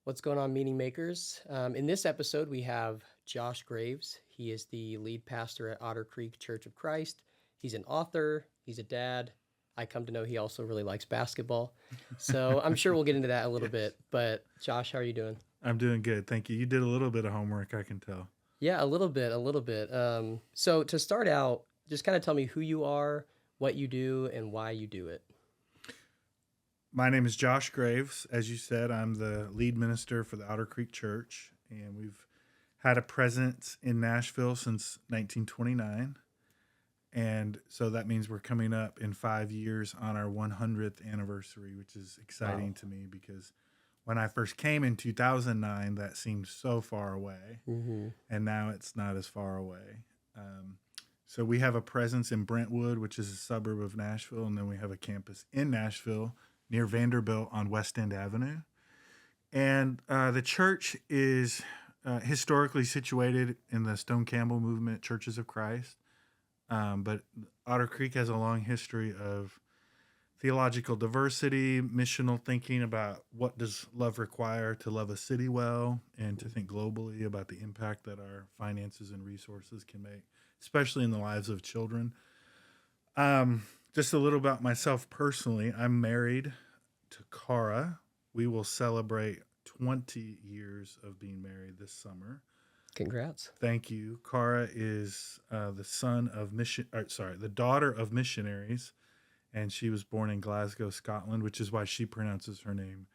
What's going on, meaning makers? In this episode, we have Josh Graves. He is the lead pastor at Otter Creek Church of Christ. He's an author, he's a dad. I come to know he also really likes basketball. So I'm sure we'll get into that a little Yes. bit. But Josh, how are you doing? I'm doing good. Thank you. You did a little bit of homework, I can tell. Yeah, a little bit, a little bit. So to start out, just kind of tell me who you are, what you do, and why you do it. My name is Josh Graves. As you said, I'm the lead minister for the Otter Creek Church, and we've had a presence in Nashville since 1929. And so that means we're coming up in 5 years on our 100th anniversary, which is Wow. exciting to me because when I first came in 2009, that seemed so far away. Mm-hmm. And now it's not as far away. Um, so we have a presence in Brentwood, which is a suburb of Nashville, and then we have a campus in Nashville near Vanderbilt on West End Avenue. And the church is historically situated in the Stone Campbell movement, Churches of Christ. But Otter Creek has a long history of theological diversity, missional thinking about what does love require to love a city well, and to think globally about the impact that our finances and resources can make, especially in the lives of children. Just a little about myself personally. I'm married to Cara. We will celebrate 20 years of being married this summer. Congrats. Thank you. Cara is the daughter of missionaries, and she was born in Glasgow, Scotland, which is why she pronounces her name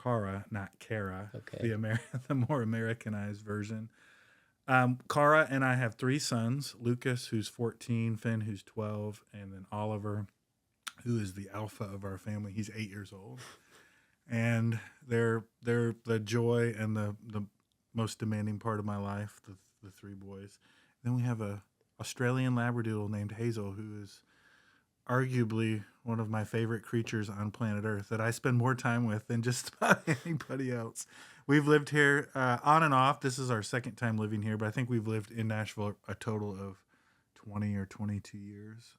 Cara, not Kara, Okay. the more Americanized version. Cara and I have three sons: Lucas, who's 14, Finn, who's 12, and then Oliver, who is the alpha of our family. He's 8 years old, and they're the joy and the most demanding part of my life. The three boys. Then we have a Australian Labradoodle named Hazel, who is arguably one of my favorite creatures on planet Earth that I spend more time with than just about anybody else. We've lived here on and off. This is our second time living here, but I think we've lived in Nashville a total of 20 or 22 years.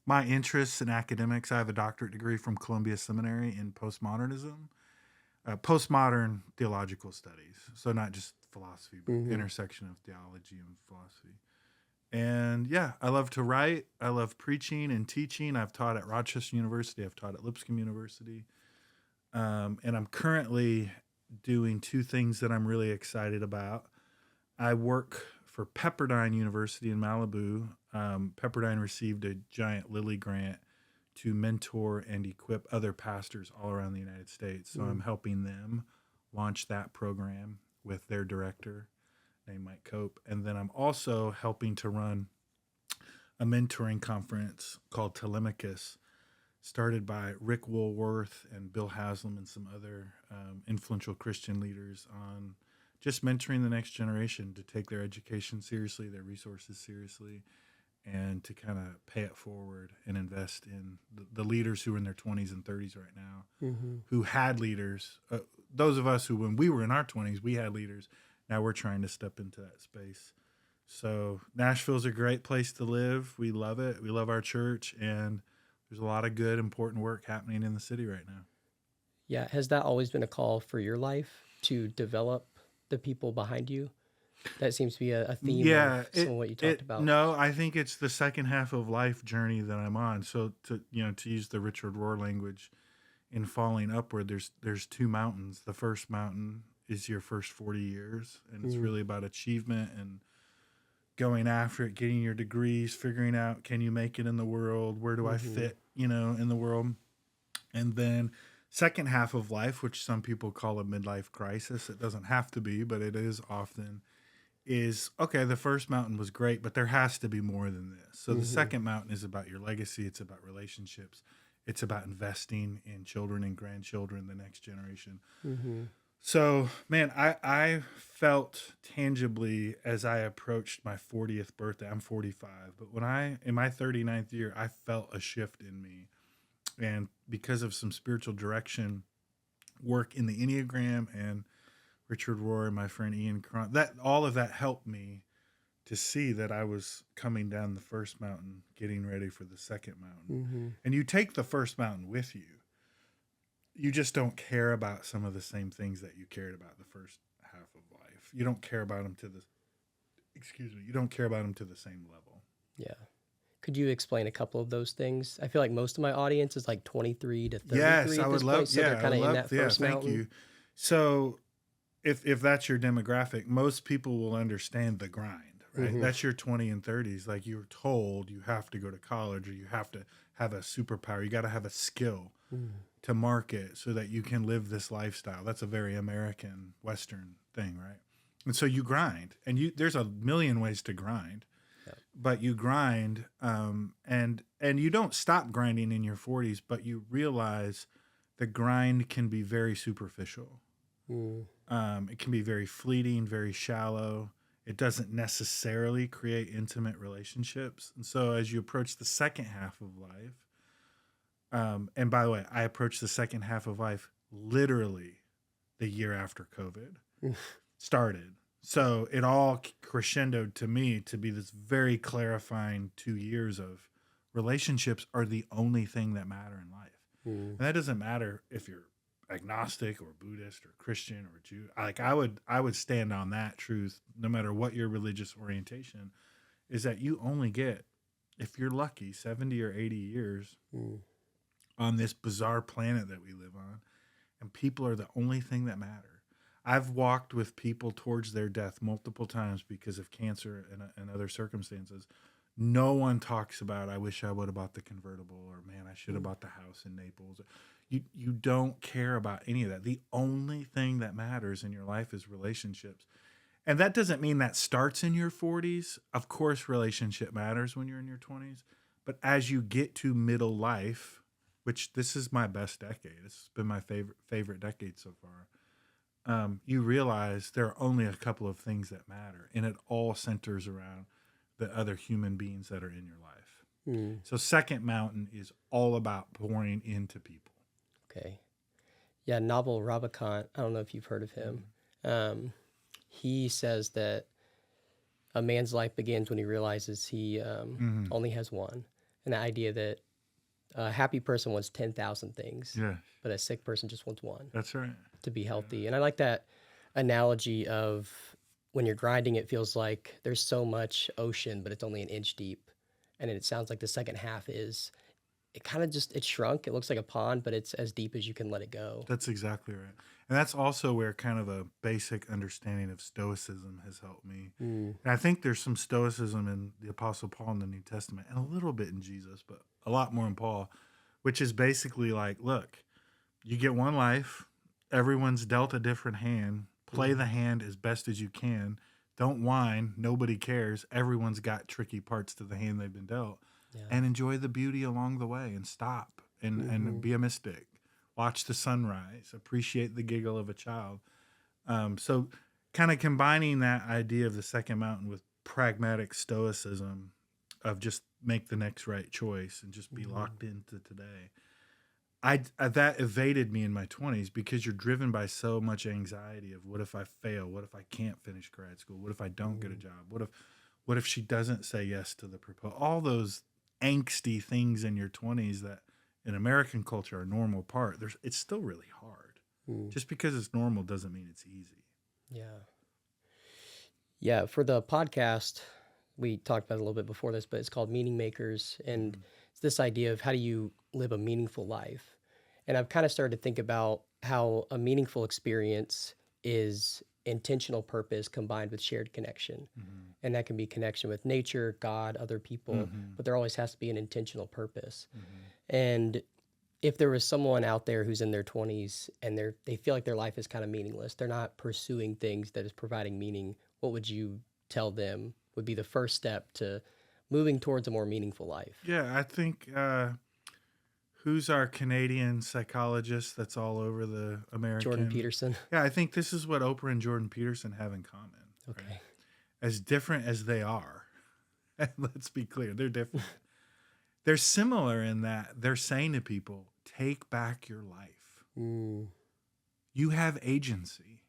My interests in academics, I have a doctorate degree from Columbia Seminary in postmodernism, postmodern theological studies. So not just philosophy, but Mm-hmm. intersection of theology and philosophy. And yeah, I love to write. I love preaching and teaching. I've taught at Rochester University. I've taught at Lipscomb University. And I'm currently doing two things that I'm really excited about. I work for Pepperdine University in Malibu. Pepperdine received a giant Lilly grant to mentor and equip other pastors all around the United States. So I'm helping them launch that program with their director named Mike Cope. And then I'm also helping to run a mentoring conference called Telemachus, started by Rick Woolworth and Bill Haslam and some other influential Christian leaders on just mentoring the next generation to take their education seriously, their resources seriously, and to kind of pay it forward and invest in the leaders who are in their 20s and 30s right now, Mm-hmm. who had leaders. Those of us who, when we were in our 20s, we had leaders. Now we're trying to step into that space. So Nashville's a great place to live. We love it. We love our church, and there's a lot of good, important work happening in the city right now. Yeah. Has that always been a call for your life to develop the people behind you? That seems to be a theme of Yeah, some of what you talked it about. no, I think it's the second half of life journey that I'm on. So to use the Richard Rohr language, in falling upward, there's two mountains. The first mountain is your first 40 years, and it's Mm, really about achievement and going after it, getting your degrees, figuring out can you make it in the world, where do I mm-hmm. fit, in the world. And then second half of life, which some people call a midlife crisis, it doesn't have to be, but it is often, is okay, the first mountain was great, but there has to be more than this. So the Mm-hmm. second mountain is about your legacy, it's about relationships, it's about investing in children and grandchildren, the next generation. Mm-hmm. So, man, I felt tangibly as I approached my 40th birthday. I'm 45, but in my 39th year, I felt a shift in me. And because of some spiritual direction, work in the Enneagram and Richard Rohr and my friend Ian Cron, that all of that helped me to see that I was coming down the first mountain, getting ready for the second mountain. Mm-hmm. And you take the first mountain with you. you just don't care about some of the same things that you cared about the first half of life. You don't care about them to the, excuse me, you don't care about them to the same level. Yeah. Could you explain a couple of those things? I feel like most of my audience is like 23 to 33 Yes, I at would this love, point, so they're I kind would of in love, that first thank mountain. you. So if that's your demographic, most people will understand the grind, right? Mhm. That's your 20 and 30s. Like you're told you have to go to college or you have to have a superpower. You got to have a skill to market so that you can live this lifestyle. That's a very American Western thing, right? And so you grind, and there's a million ways to grind, but you grind, and you don't stop grinding in your 40s, but you realize the grind can be very superficial. It can be very fleeting, very shallow. It doesn't necessarily create intimate relationships. And so as you approach the second half of life, and by the way, I approached the second half of life literally the year after COVID started. So it all crescendoed to me to be this very clarifying 2 years of relationships are the only thing that matter in life. And that doesn't matter if you're agnostic or Buddhist or Christian or Jew. Like I would stand on that truth no matter what your religious orientation is, that you only get, if you're lucky, 70 or 80 years on this bizarre planet that we live on, and people are the only thing that matter. I've walked with people towards their death multiple times because of cancer and other circumstances. No one talks about, I wish I would have bought the convertible, or man, I should have bought the house in Naples. You don't care about any of that. The only thing that matters in your life is relationships. And that doesn't mean that starts in your 40s. Of course, relationship matters when you're in your 20s. But as you get to middle life, which this is my best decade, this has been my favorite decade so far, you realize there are only a couple of things that matter. And it all centers around the other human beings that are in your life. So second mountain is all about pouring into people. Okay. Yeah, Naval Ravikant, I don't know if you've heard of him. He says that a man's life begins when he realizes he only has one. And the idea that a happy person wants 10,000 things, Yeah, but a sick person just wants one that's right. to be healthy. And I like that analogy of when you're grinding, it feels like there's so much ocean, but it's only an inch deep. And it sounds like the second half is, it kind of just, it shrunk. It looks like a pond, but it's as deep as you can let it go. That's exactly right. And that's also where kind of a basic understanding of Stoicism has helped me. And I think there's some Stoicism in the Apostle Paul in the New Testament, and a little bit in Jesus, but a lot more in Paul, which is basically like, look, you get one life, everyone's dealt a different hand, play the hand as best as you can. Don't whine, nobody cares. Everyone's got tricky parts to the hand they've been dealt. And enjoy the beauty along the way, and stop and be a mystic. Watch the sunrise, appreciate the giggle of a child. So kind of combining that idea of the second mountain with pragmatic stoicism of just make the next right choice and just be locked into today. I that evaded me in my 20s because you're driven by so much anxiety of what if I fail? What if I can't finish grad school? What if I don't get a job? What if she doesn't say yes to the proposal? All those angsty things in your 20s that in American culture are a normal part. It's still really hard. Just because it's normal doesn't mean it's easy. Yeah. Yeah. For the podcast, we talked about it a little bit before this, but it's called Meaning Makers. And it's this idea of how do you live a meaningful life? And I've kind of started to think about how a meaningful experience is intentional purpose combined with shared connection. And that can be connection with nature, God, other people, but there always has to be an intentional purpose. And if there was someone out there who's in their 20s and they feel like their life is kind of meaningless, they're not pursuing things that is providing meaning, what would you tell them would be the first step to moving towards a more meaningful life? Yeah, I think who's our Canadian psychologist that's all over the American? Jordan Peterson. Yeah, I think this is what Oprah and Jordan Peterson have in common. Okay. Right? As different as they are, and let's be clear, they're different. They're similar in that they're saying to people, take back your life. You have agency.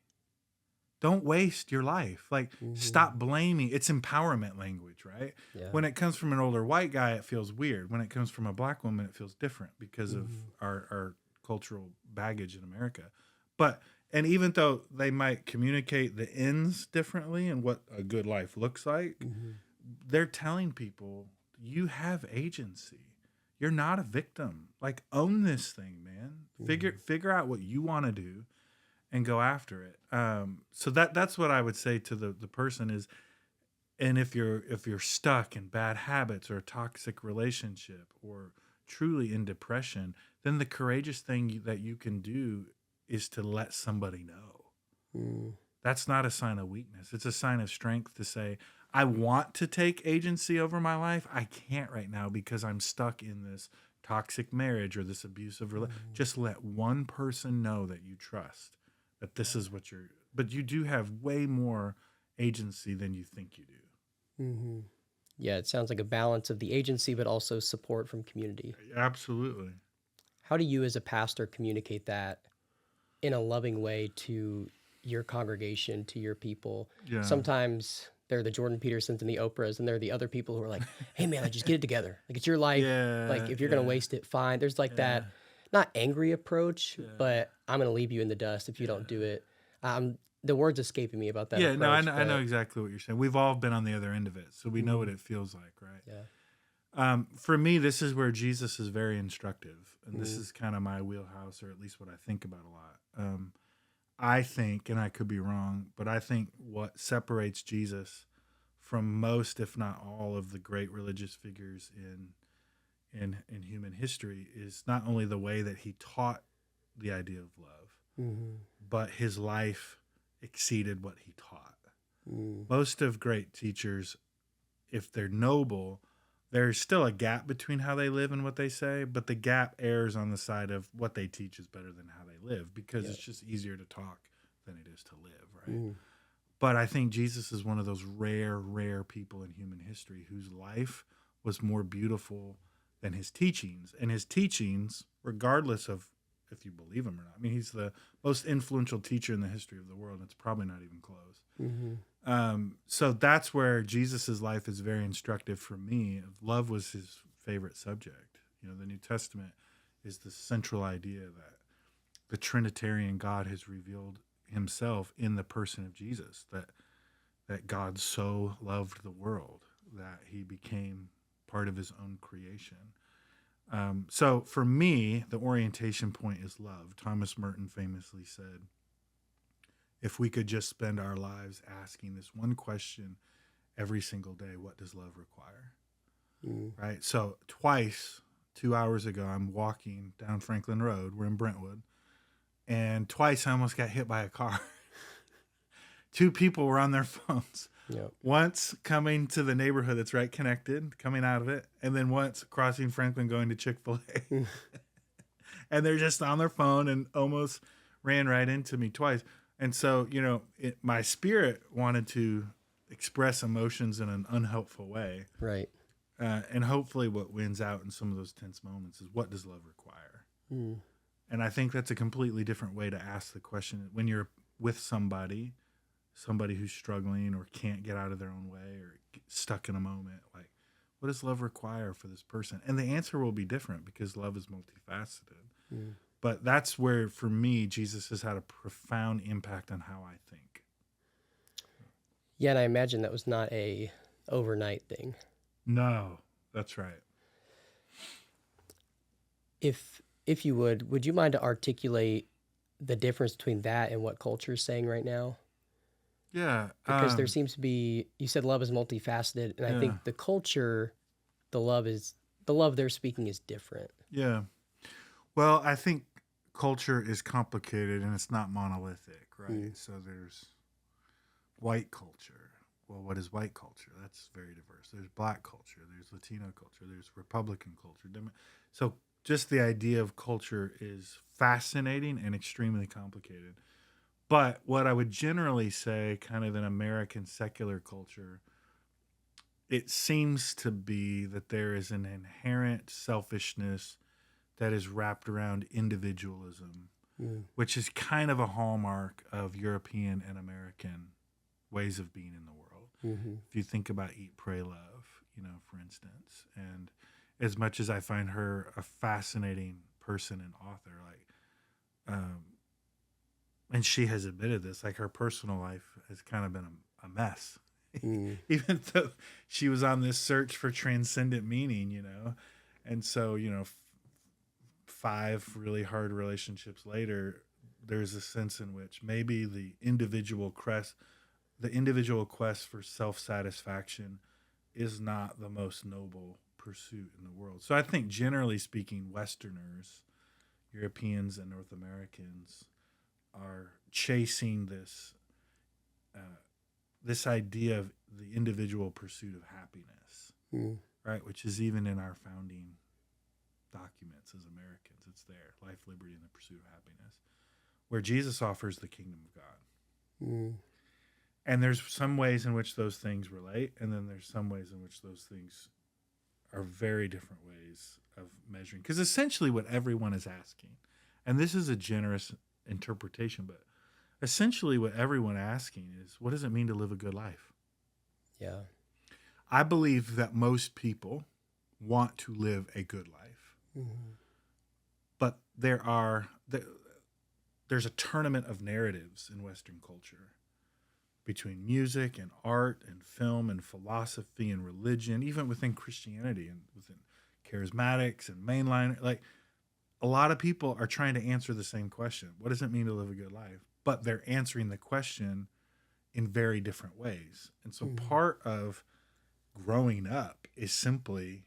Don't waste your life. Like, stop blaming. It's empowerment language, right? Yeah. When it comes from an older white guy, it feels weird. When it comes from a black woman, it feels different because of our cultural baggage in America. But, and even though they might communicate the ends differently and what a good life looks like, they're telling people you have agency. You're not a victim. Like, own this thing, man. Figure out what you want to do and go after it. So that's what I would say to the person is, and if you're stuck in bad habits or a toxic relationship or truly in depression, then the courageous thing that you can do is to let somebody know. That's not a sign of weakness. It's a sign of strength to say, I want to take agency over my life. I can't right now because I'm stuck in this toxic marriage or this abusive relationship. Just let one person know that you trust, that this is what you're, but you do have way more agency than you think you do. Yeah, it sounds like a balance of the agency, but also support from community. Absolutely. How do you as a pastor communicate that in a loving way to your congregation, to your people? Yeah. Sometimes they're the Jordan Petersons and the Oprahs, and they're the other people who are like, hey man, like just get it together. Like it's your life. Like if you're going to waste it, fine. There's like that, not angry approach, but I'm going to leave you in the dust if you don't do it. The word's escaping me about that approach. No, I know exactly what you're saying. We've all been on the other end of it, so we know what it feels like, right? Yeah. For me, this is where Jesus is very instructive, and this is kind of my wheelhouse, or at least what I think about a lot. I think, and I could be wrong, but I think what separates Jesus from most, if not all, of the great religious figures in human history is not only the way that he taught the idea of love, but his life exceeded what he taught. Most of great teachers, if they're noble, there's still a gap between how they live and what they say, but the gap errs on the side of what they teach is better than how they live, because it's just easier to talk than it is to live, right? But I think Jesus is one of those rare people in human history whose life was more beautiful than his teachings. And his teachings, regardless of if you believe him or not, I mean, he's the most influential teacher in the history of the world. It's probably not even close. So that's where Jesus's life is very instructive for me. Love was his favorite subject. You know, the New Testament is the central idea that the Trinitarian God has revealed himself in the person of Jesus, that God so loved the world that he became part of his own creation. So for me, the orientation point is love. Thomas Merton famously said, if we could just spend our lives asking this one question every single day, what does love require? Right? So twice, 2 hours ago, I'm walking down Franklin Road. We're in Brentwood. And twice I almost got hit by a car. Two people were on their phones. Once coming to the neighborhood that's right connected, coming out of it, and then once crossing Franklin going to Chick-fil-A. And they're just on their phone and almost ran right into me twice. And so, you know, my spirit wanted to express emotions in an unhelpful way. Right. And hopefully what wins out in some of those tense moments is, what does love require? And I think that's a completely different way to ask the question. When you're with somebody who's struggling or can't get out of their own way or stuck in a moment, like, what does love require for this person? And the answer will be different because love is multifaceted. But that's where, for me, Jesus has had a profound impact on how I think. Yeah, and I imagine that was not a overnight thing. No, that's right. If you would you mind to articulate the difference between that and what culture is saying right now? Yeah. Because there seems to be, you said love is multifaceted, and I think the culture, the love they're speaking is different. Yeah. Well, I think culture is complicated and it's not monolithic, right? So there's white culture. Well, what is white culture? That's very diverse. There's black culture. There's Latino culture. There's Republican culture. So just the idea of culture is fascinating and extremely complicated. But what I would generally say, kind of in American secular culture, it seems to be that there is an inherent selfishness that is wrapped around individualism, which is kind of a hallmark of European and American ways of being in the world. If you think about Eat, Pray, Love, you know, for instance, and as much as I find her a fascinating person and author, like, um, and she has admitted this, like her personal life has kind of been a mess. Mm. Even though she was on this search for transcendent meaning, and so, 5 really hard relationships later, there's a sense in which maybe the individual quest for self-satisfaction is not the most noble pursuit in the world. So I think, generally speaking, Westerners, Europeans and North Americans, are chasing uh, this idea of the individual pursuit of happiness, Mm. right? Which is even in our founding documents as Americans. It's there: life, liberty, and the pursuit of happiness, where Jesus offers the kingdom of God. Mm. And there's some ways in which those things relate, and then there's some ways in which those things are very different ways of measuring. Because essentially what everyone is asking, and this is a generous interpretation, but essentially what everyone asking is, what does it mean to live a good life? Yeah. I believe that most people want to live a good life, Mm-hmm. but there's a tournament of narratives in Western culture between music and art and film and philosophy and religion, even within Christianity and within charismatics and mainline. Like, a lot of people are trying to answer the same question: what does it mean to live a good life? But they're answering the question in very different ways. And so Mm-hmm. part of growing up is simply,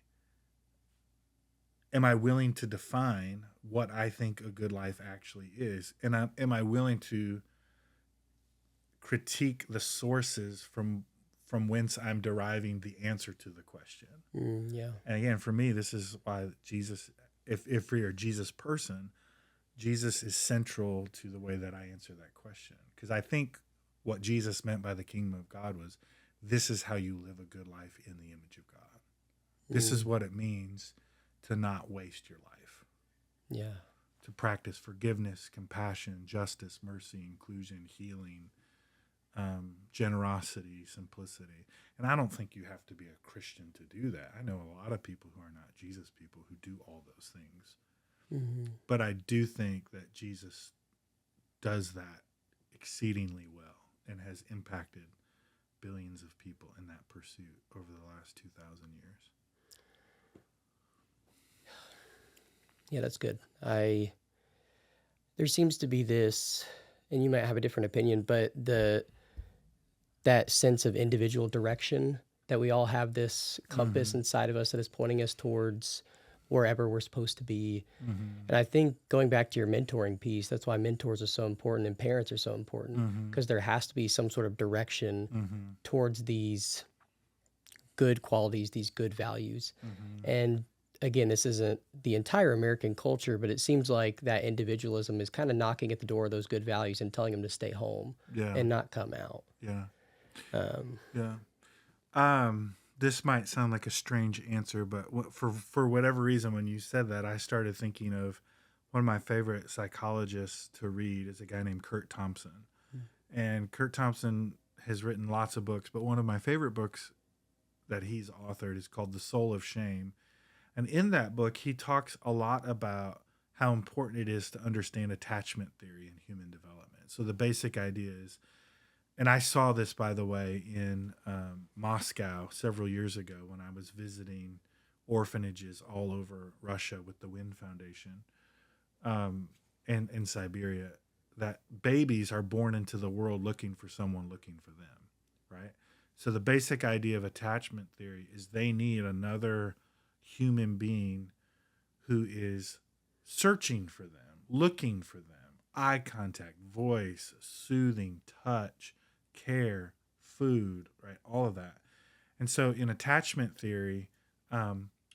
am I willing to define what I think a good life actually is? And am I willing to critique the sources from whence I'm deriving the answer to the question? Yeah. And again, for me, this is why Jesus, if we are Jesus person, Jesus is central to the way that I answer that question. Because I think what Jesus meant by the kingdom of God was, this is how you live a good life in the image of God. This is what it means to not waste your life. Yeah. To practice forgiveness, compassion, justice, mercy, inclusion, healing, generosity, simplicity. And I don't think you have to be a Christian to do that. I know a lot of people who are not Jesus people who do all those things. Mm-hmm. But I do think that Jesus does that exceedingly well and has impacted billions of people in that pursuit over the last 2,000 years. Yeah, that's good. There seems to be this, and you might have a different opinion, but that sense of individual direction, that we all have this compass inside of us that is pointing us towards wherever we're supposed to be. And I think, going back to your mentoring piece, that's why mentors are so important and parents are so important, because there has to be some sort of direction towards these good qualities, these good values. And again, this isn't the entire American culture, but it seems like that individualism is kind of knocking at the door of those good values and telling them to stay home and not come out. Yeah. Um, Yeah. This might sound like a strange answer, but for whatever reason, when you said that, I started thinking of one of my favorite psychologists to read is a guy named Kurt Thompson. And Kurt Thompson has written lots of books, but one of my favorite books that he's authored is called The Soul of Shame. And in that book, he talks a lot about how important it is to understand attachment theory in human development. So the basic idea is, and I saw this, by the way, in Moscow several years ago when I was visiting orphanages all over Russia with the Wind Foundation, and in Siberia, that babies are born into the world looking for someone looking for them, right? So the basic idea of attachment theory is they need another human being who is searching for them, looking for them, eye contact, voice, soothing, touch, care, food, right? All of that. And so in attachment theory,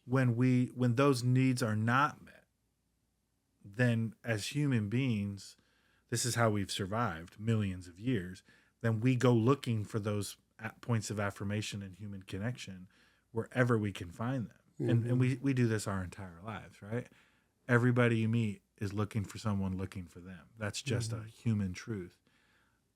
when those needs are not met, then as human beings, this is how we've survived millions of years, then we go looking for those points of affirmation and human connection wherever we can find them. And we do this our entire lives, right? Everybody you meet is looking for someone looking for them. That's just a human truth.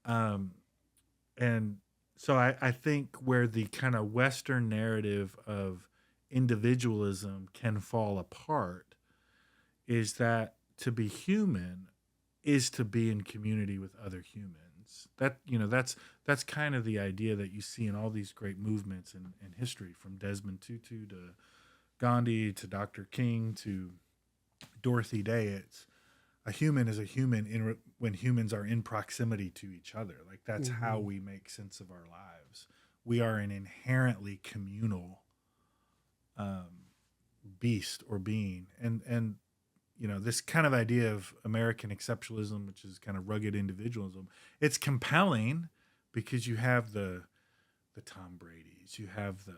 And so I think where the kind of Western narrative of individualism can fall apart is that to be human, is to be in community with other humans. That's kind of the idea that you see in all these great movements in history, from Desmond Tutu to Gandhi to Dr. King to Dorothy Day. It's a human is a human when humans are in proximity to each other. Like, that's how we make sense of our lives. We are an inherently communal beast or being, and this kind of idea of American exceptionalism, which is kind of rugged individualism. It's compelling because you have the Tom Brady's, you have the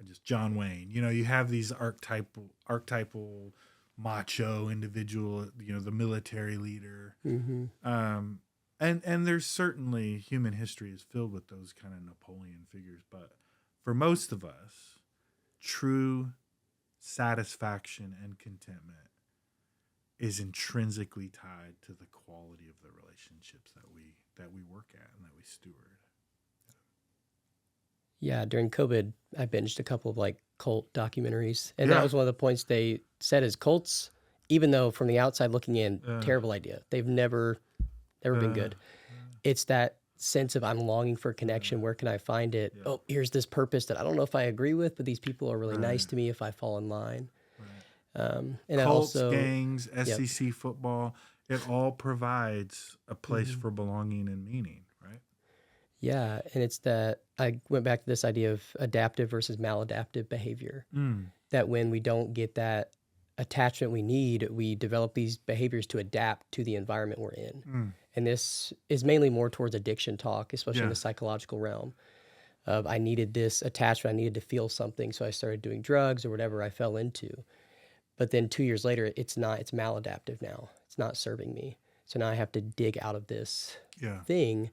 just John Wayne. You have these archetypal macho individual. The military leader. And there's certainly human history is filled with those kind of Napoleon figures, but for most of us, true satisfaction and contentment is intrinsically tied to the quality of the relationships that we work at and that we steward. Yeah, during COVID, I binged a couple of like cult documentaries, and that was one of the points they said is cults, even though from the outside looking in, terrible idea. They've never been good. It's that sense of I'm longing for connection. Where can I find it? Oh, here's this purpose that I don't know if I agree with, but these people are really nice to me if I fall in line. And Cults, also, gangs, SEC football, it all provides a place for belonging and meaning, right? Yeah, and it's that I went back to this idea of adaptive versus maladaptive behavior. That when we don't get that attachment we need, we develop these behaviors to adapt to the environment we're in. And this is mainly more towards addiction talk, especially in the psychological realm. Of I needed this attachment, I needed to feel something, so I started doing drugs or whatever I fell into. But then 2 years later, it's maladaptive now. It's not serving me. So now I have to dig out of this thing.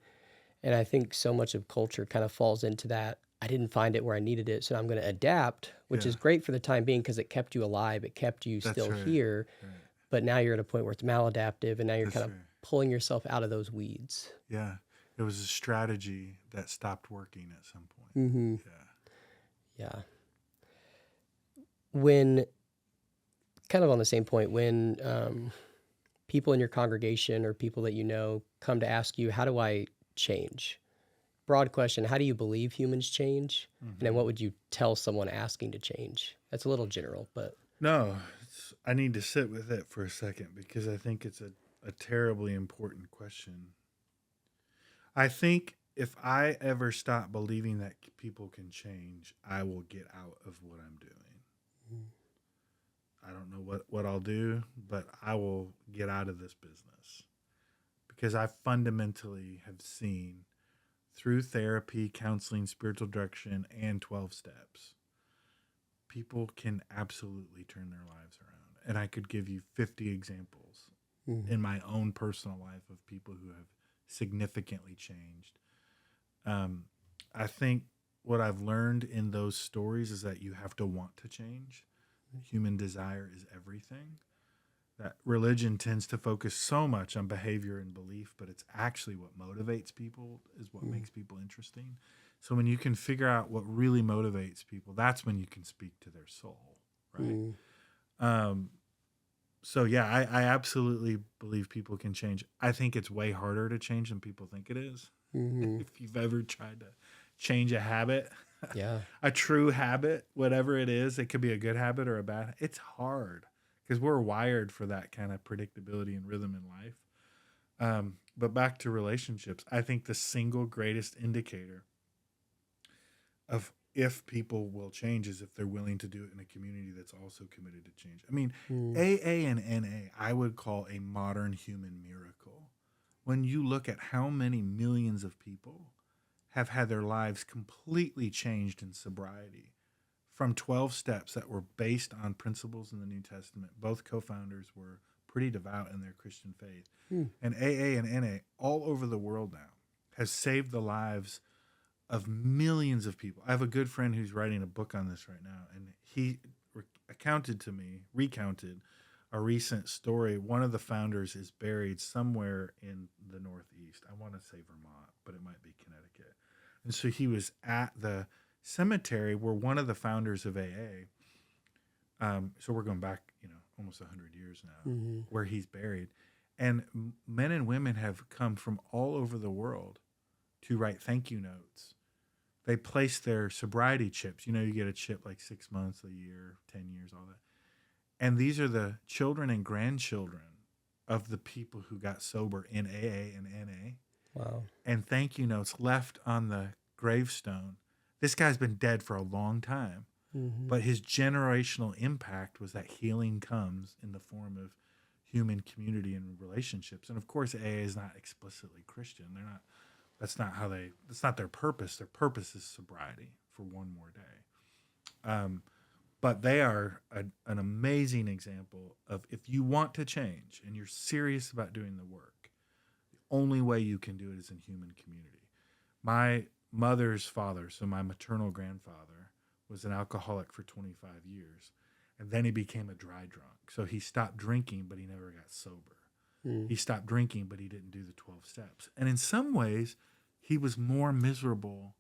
And I think so much of culture kind of falls into that. I didn't find it where I needed it, so I'm going to adapt, which is great for the time being because it kept you alive. It kept you still here. But now you're at a point where it's maladaptive, and now you're kind of pulling yourself out of those weeds. Yeah. It was a strategy that stopped working at some point. Yeah. When, kind of on the same point, when people in your congregation or people that you know come to ask you, how do I change? Broad question, how do you believe humans change? And then what would you tell someone asking to change? That's a little general, but... No, I need to sit with it for a second because I think it's a terribly important question. I think if I ever stop believing that people can change, I will get out of what I'm doing. I don't know what I'll do, but I will get out of this business because I fundamentally have seen through therapy, counseling, spiritual direction, and 12 steps, people can absolutely turn their lives around. And I could give you 50 examples in my own personal life of people who have significantly changed. I think what I've learned in those stories is that you have to want to change. Human desire is everything. That religion tends to focus so much on behavior and belief, but it's actually what motivates people is what makes people interesting. So when you can figure out what really motivates people, that's when you can speak to their soul, right? So yeah, I absolutely believe people can change. I think it's way harder to change than people think it is. If you've ever tried to change a habit, a true habit, whatever it is, it could be a good habit or a bad. It's hard because we're wired for that kind of predictability and rhythm in life. But back to relationships, I think the single greatest indicator of if people will change is if they're willing to do it in a community that's also committed to change. I mean, AA and NA, I would call a modern human miracle. When you look at how many millions of people have had their lives completely changed in sobriety from 12 steps that were based on principles in the New Testament. Both co-founders were pretty devout in their Christian faith. And AA and NA all over the world now has saved the lives of millions of people. I have a good friend who's writing a book on this right now, and he recounted a recent story. One of the founders is buried somewhere in the Northeast. I want to say Vermont, but it might be Connecticut. And so he was at the cemetery where one of the founders of AA, so we're going back, almost 100 years now, Mm-hmm. where he's buried. And men and women have come from all over the world to write thank you notes. They place their sobriety chips. You know, you get a chip like 6 months, a year, 10 years, all that. And these are the children and grandchildren of the people who got sober in AA and NA. Wow. And thank you notes left on the gravestone. This guy's been dead for a long time, Mm-hmm. but his generational impact was that healing comes in the form of human community and relationships. And of course, AA is not explicitly Christian. They're not. That's not their purpose. Their purpose is sobriety for one more day. But they are an amazing example of, if you want to change and you're serious about doing the work, the only way you can do it is in human community. My mother's father, so my maternal grandfather, was an alcoholic for 25 years. And then he became a dry drunk. So he stopped drinking, but he never got sober. Mm. He stopped drinking, but he didn't do the 12 steps. And in some ways, he was more miserable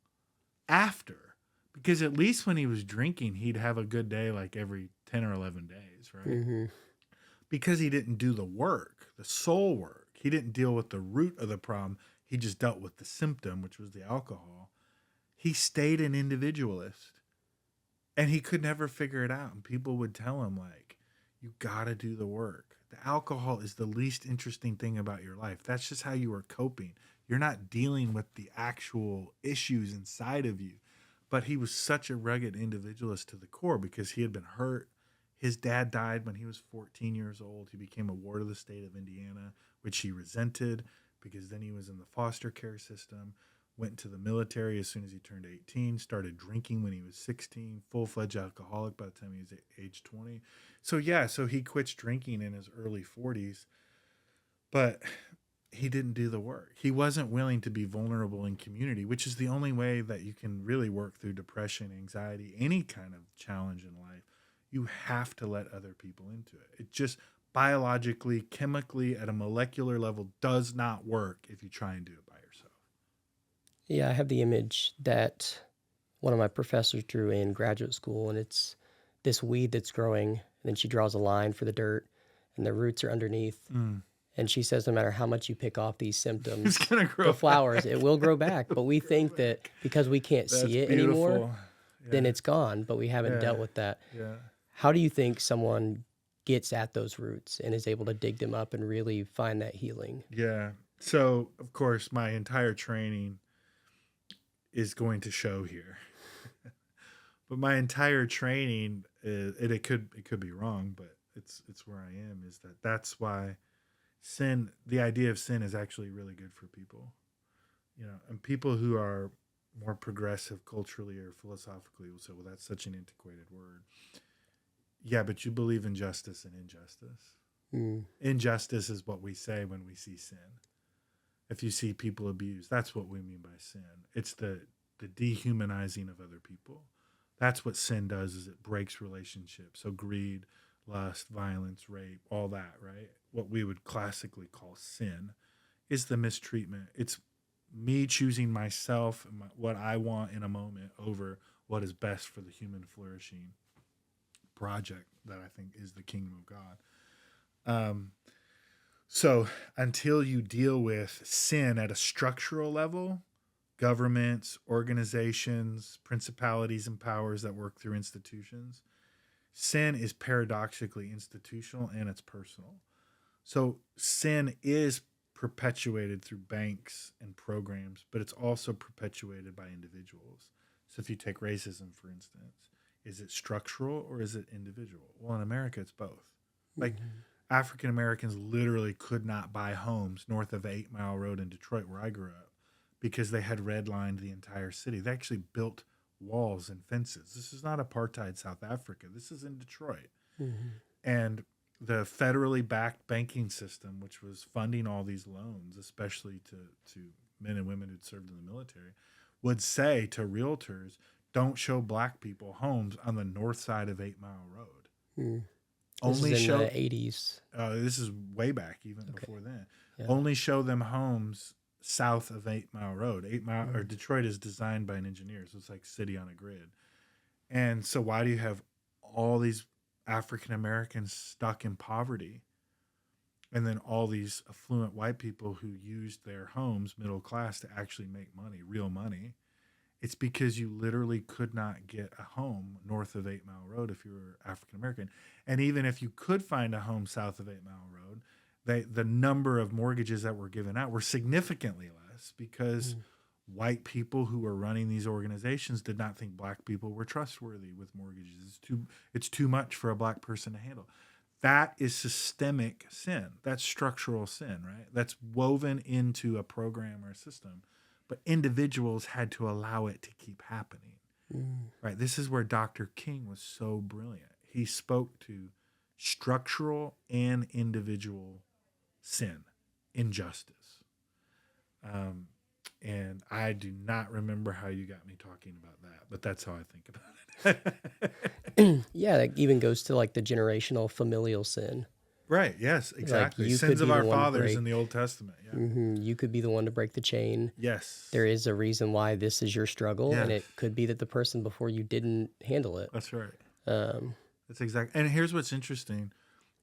after, because at least when he was drinking, he'd have a good day like every 10 or 11 days, right? Mm-hmm. Because he didn't do the work, the soul work. He didn't deal with the root of the problem. He just dealt with the symptom, which was the alcohol. He stayed an individualist, and he could never figure it out. And people would tell him, like, you got to do the work. The alcohol is the least interesting thing about your life. That's just how you are coping. You're not dealing with the actual issues inside of you. But he was such a rugged individualist to the core because he had been hurt. His dad died when he was 14 years old. He became a ward of the state of Indiana, which he resented because then he was in the foster care system, went to the military as soon as he turned 18, started drinking when he was 16, full-fledged alcoholic by the time he was age 20. So he quits drinking in his early 40s, but he didn't do the work. He wasn't willing to be vulnerable in community, which is the only way that you can really work through depression, anxiety, any kind of challenge in life. You have to let other people into it. It just biologically, chemically, at a molecular level does not work if you try and do it by yourself. Yeah, I have the image that one of my professors drew in graduate school, and it's this weed that's growing, and then she draws a line for the dirt, and the roots are underneath. And she says, no matter how much you pick off these symptoms, It's gonna grow the flowers, back. it will grow back. But we think that because we can't That's see it beautiful. anymore, then Yeah. it's gone, but we haven't dealt with that. Yeah. How do you think someone gets at those roots and is able to dig them up and really find that healing? Yeah. So, of course, my entire training is going to show here. But my entire training is, it could be wrong, but it's where I am, is that's why sin, the idea of sin, is actually really good for people. You know, and people who are more progressive culturally or philosophically will say, well, that's such an antiquated word. Yeah, but you believe in justice and injustice. Mm. Injustice is what we say when we see sin. If you see people abused, that's what we mean by sin. It's the dehumanizing of other people. That's what sin does, is it breaks relationships. So greed, lust, violence, rape, all that, right? What we would classically call sin is the mistreatment. It's me choosing myself and what I want in a moment over what is best for the human flourishing project that I think is the kingdom of God. So until you deal with sin at a structural level, governments, organizations, principalities and powers that work through institutions, sin is paradoxically institutional and it's personal. So sin is perpetuated through banks and programs, but it's also perpetuated by individuals. So if you take racism, for instance, is it structural or is it individual? Well, in America, it's both. Like, African Americans literally could not buy homes north of 8 Mile Road in Detroit, where I grew up, because they had redlined the entire city. They actually built walls and fences. This is not apartheid South Africa. This is in Detroit. Mm-hmm. And the federally backed banking system, which was funding all these loans, especially to men and women who'd served in the military, would say to realtors, don't show black people homes on the north side of 8 Mile Road. Mm. Only This is in show the 80s. This is way back, even before then. Yeah. Only show them homes south of 8 Mile Road. 8 Mile or Detroit is designed by an engineer, so it's like city on a grid. And so why do you have all these African Americans stuck in poverty, and then all these affluent white people who used their homes, middle class, to actually make money, real money. It's because you literally could not get a home north of 8 Mile Road if you were African American. And even if you could find a home south of 8 Mile Road, the number of mortgages that were given out were significantly less because white people who were running these organizations did not think black people were trustworthy with mortgages. It's too much for a black person to handle. That is systemic sin. That's structural sin, right? That's woven into a program or a system. But individuals had to allow it to keep happening. Right? This is where Dr. King was so brilliant. He spoke to structural and individual sin, injustice. And I do not remember how you got me talking about that, but that's how I think about it. Yeah, that even goes to like the generational familial sin. Right. Yes, exactly. you Sins could of be the our one to fathers break. in the Old Testament. Yeah. You could be the one to break the chain. Yes. There is a reason why this is your struggle, and Yes. it could be that the person before you didn't handle it. That's right. Um, That's exactly. And here's what's interesting.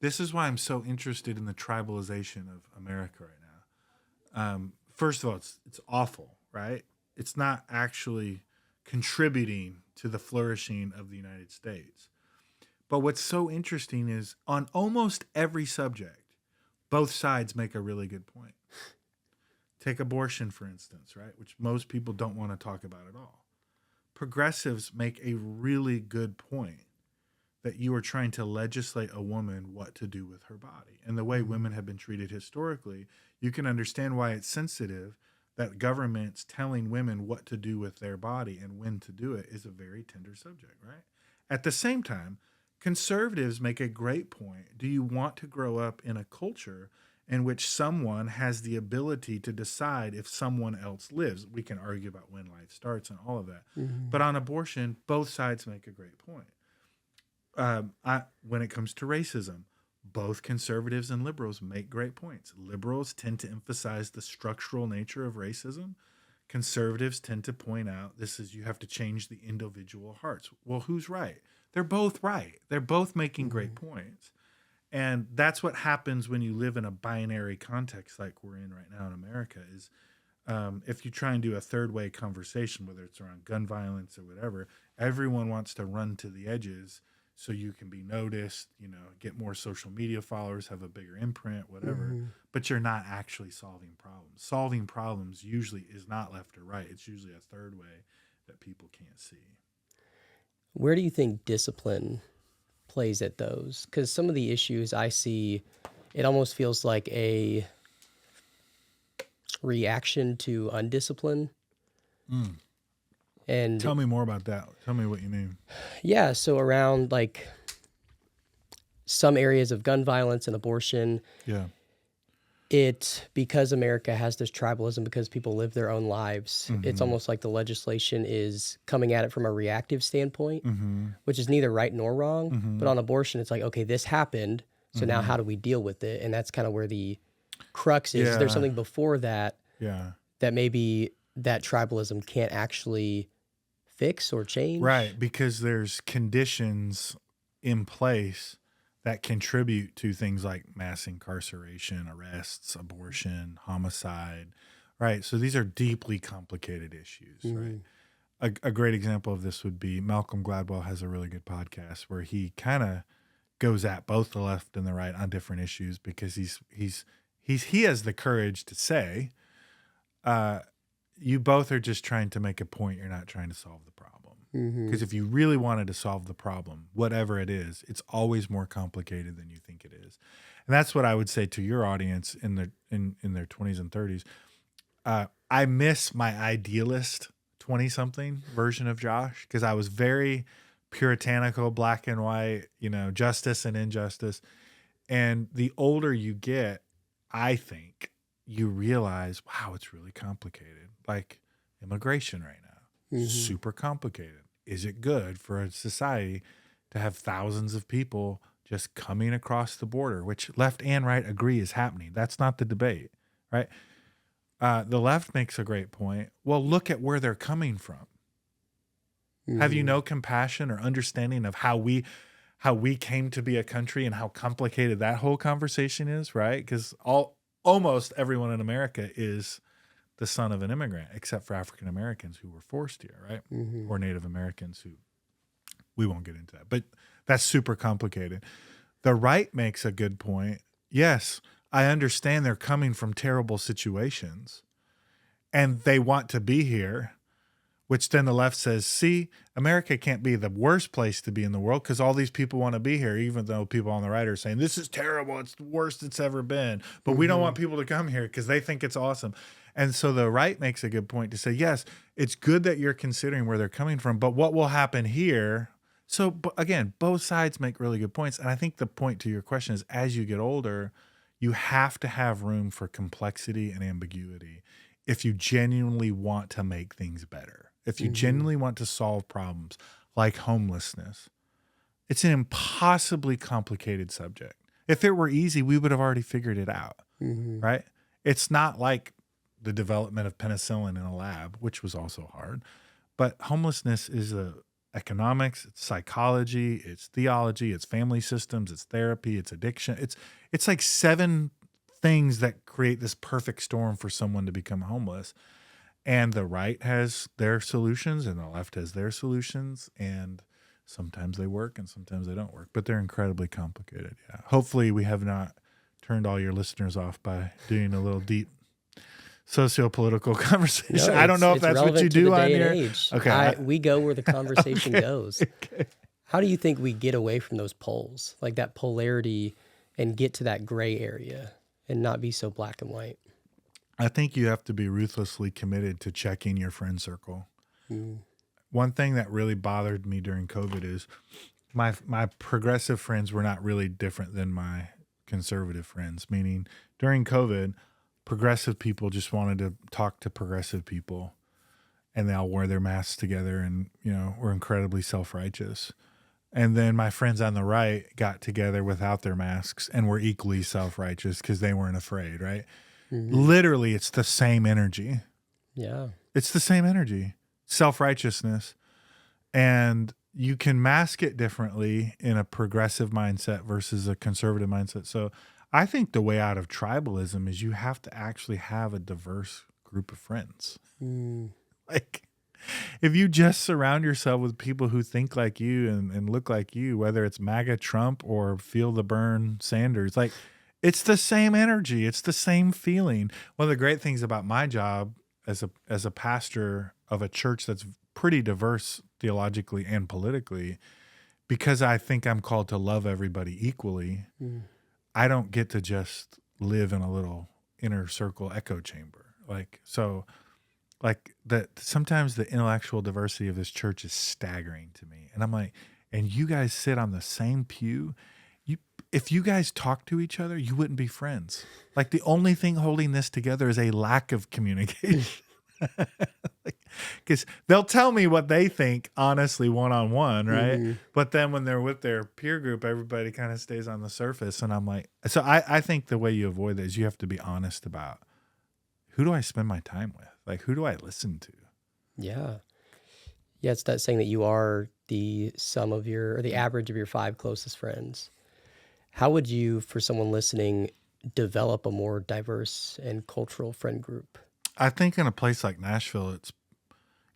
This is why I'm so interested in the tribalization of America right now. First of all, it's awful, right? It's not actually contributing to the flourishing of the United States. But what's so interesting is on almost every subject, both sides make a really good point. Take abortion, for instance, right? Which most people don't want to talk about at all. Progressives make a really good point that you are trying to legislate a woman what to do with her body. And the way women have been treated historically, you can understand why it's sensitive that governments telling women what to do with their body and when to do it is a very tender subject, right? At the same time, conservatives make a great point. Do you want to grow up in a culture in which someone has the ability to decide if someone else lives? We can argue about when life starts and all of that. But on abortion, both sides make a great point. When it comes to racism, both conservatives and liberals make great points. Liberals tend to emphasize the structural nature of racism. Conservatives tend to point out you have to change the individual hearts. Well, who's right? They're both right. They're both making great points. And that's what happens when you live in a binary context like we're in right now in America is if you try and do a third way conversation, whether it's around gun violence or whatever, everyone wants to run to the edges so you can be noticed, get more social media followers, have a bigger imprint, whatever. But you're not actually solving problems. Solving problems usually is not left or right. It's usually a third way that people can't see. Where do you think discipline plays at those? Because some of the issues I see, it almost feels like a reaction to undiscipline. And Tell me more about that. Tell me what you mean. yeah, so around like some areas of gun violence and abortion, Yeah. because America has this tribalism, because people live their own lives, it's almost like the legislation is coming at it from a reactive standpoint, which is neither right nor wrong. But on abortion, it's like, okay, this happened, so now how do we deal with it? And that's kind of where the crux is. Yeah. There's something before that Yeah. maybe that tribalism can't actually fix or change. Right, because there's conditions in place that contribute to things like mass incarceration, arrests, abortion, homicide, right? So these are deeply complicated issues, right? A great example of this would be Malcolm Gladwell has a really good podcast where he kind of goes at both the left and the right on different issues because he has the courage to say, you both are just trying to make a point. You're not trying to solve the problem. Because if you really wanted to solve the problem, whatever it is, it's always more complicated than you think it is. And that's what I would say to your audience in their 20s and 30s. I miss my idealist 20-something version of Josh because I was very puritanical, black and white, justice and injustice. And the older you get, I think you realize, wow, it's really complicated. Like immigration right now. Super complicated. Is it good for a society to have thousands of people just coming across the border, which left and right agree is happening? That's not the debate, right? The left makes a great point. Well, look at where they're coming from. Have you no compassion or understanding of how how we came to be a country and how complicated that whole conversation is, right? Because almost everyone in America is the son of an immigrant, except for African Americans who were forced here, right? Mm-hmm. Or Native Americans who, we won't get into that, but that's super complicated. The right makes a good point. Yes, I understand they're coming from terrible situations and they want to be here, which then the left says, see, America can't be the worst place to be in the world because all these people want to be here, even though people on the right are saying, this is terrible. It's the worst it's ever been. But we don't want people to come here because they think it's awesome. And so the right makes a good point to say, yes, it's good that you're considering where they're coming from, but what will happen here? So again, both sides make really good points. And I think the point to your question is, as you get older, you have to have room for complexity and ambiguity if you genuinely want to make things better. If you genuinely want to solve problems like homelessness, it's an impossibly complicated subject. If it were easy, we would have already figured it out, right? It's not like the development of penicillin in a lab, which was also hard. But homelessness is economics, it's psychology, it's theology, it's family systems, it's therapy, it's addiction. It's like 7 things that create this perfect storm for someone to become homeless. And the right has their solutions and the left has their solutions. And sometimes they work and sometimes they don't work, but they're incredibly complicated. Yeah. Hopefully we have not turned all your listeners off by doing a little deep socio-political conversation. No, I don't know if that's what you do on your age. Okay. We go where the conversation goes. Okay. How do you think we get away from those poles, like that polarity, and get to that gray area and not be so black and white? I think you have to be ruthlessly committed to checking your friend circle. One thing that really bothered me during COVID is my progressive friends were not really different than my conservative friends, meaning during COVID, progressive people just wanted to talk to progressive people and they all wore their masks together and, were incredibly self-righteous. And then my friends on the right got together without their masks and were equally self-righteous because they weren't afraid, right? Literally, it's the same energy. Yeah. It's the same energy, self-righteousness. And you can mask it differently in a progressive mindset versus a conservative mindset. So I think the way out of tribalism is you have to actually have a diverse group of friends. Like, if you just surround yourself with people who think like you and look like you, whether it's MAGA Trump or Feel the Burn Sanders, like, it's the same energy. It's the same feeling. One of the great things about my job as a pastor of a church that's pretty diverse theologically and politically, because I think I'm called to love everybody equally, I don't get to just live in a little inner circle echo chamber. Sometimes the intellectual diversity of this church is staggering to me. And I'm like, and you guys sit on the same pew. If you guys talk to each other, you wouldn't be friends. Like, the only thing holding this together is a lack of communication. Because they'll tell me what they think, honestly, one-on-one, right? But then when they're with their peer group, everybody kind of stays on the surface. And I'm like, so I think the way you avoid that is you have to be honest about, who do I spend my time with? Like, who do I listen to? Yeah. Yeah, it's that saying that you are the sum of or the average of your 5 closest friends. How would you, for someone listening, develop a more diverse and cultural friend group? I think in a place like Nashville, it's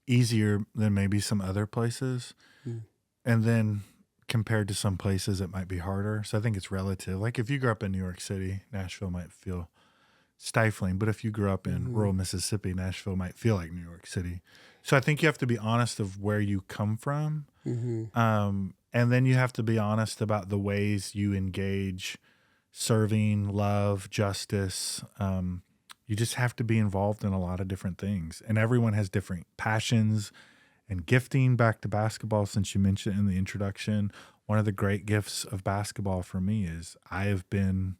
easier than maybe some other places. And then compared to some places, it might be harder. So I think it's relative. Like, if you grew up in New York City, Nashville might feel stifling. But if you grew up in rural Mississippi, Nashville might feel like New York City. So I think you have to be honest of where you come from. And then you have to be honest about the ways you engage serving, love, justice. You just have to be involved in a lot of different things. And everyone has different passions and gifting. Back to basketball, since you mentioned in the introduction, one of the great gifts of basketball for me is I have been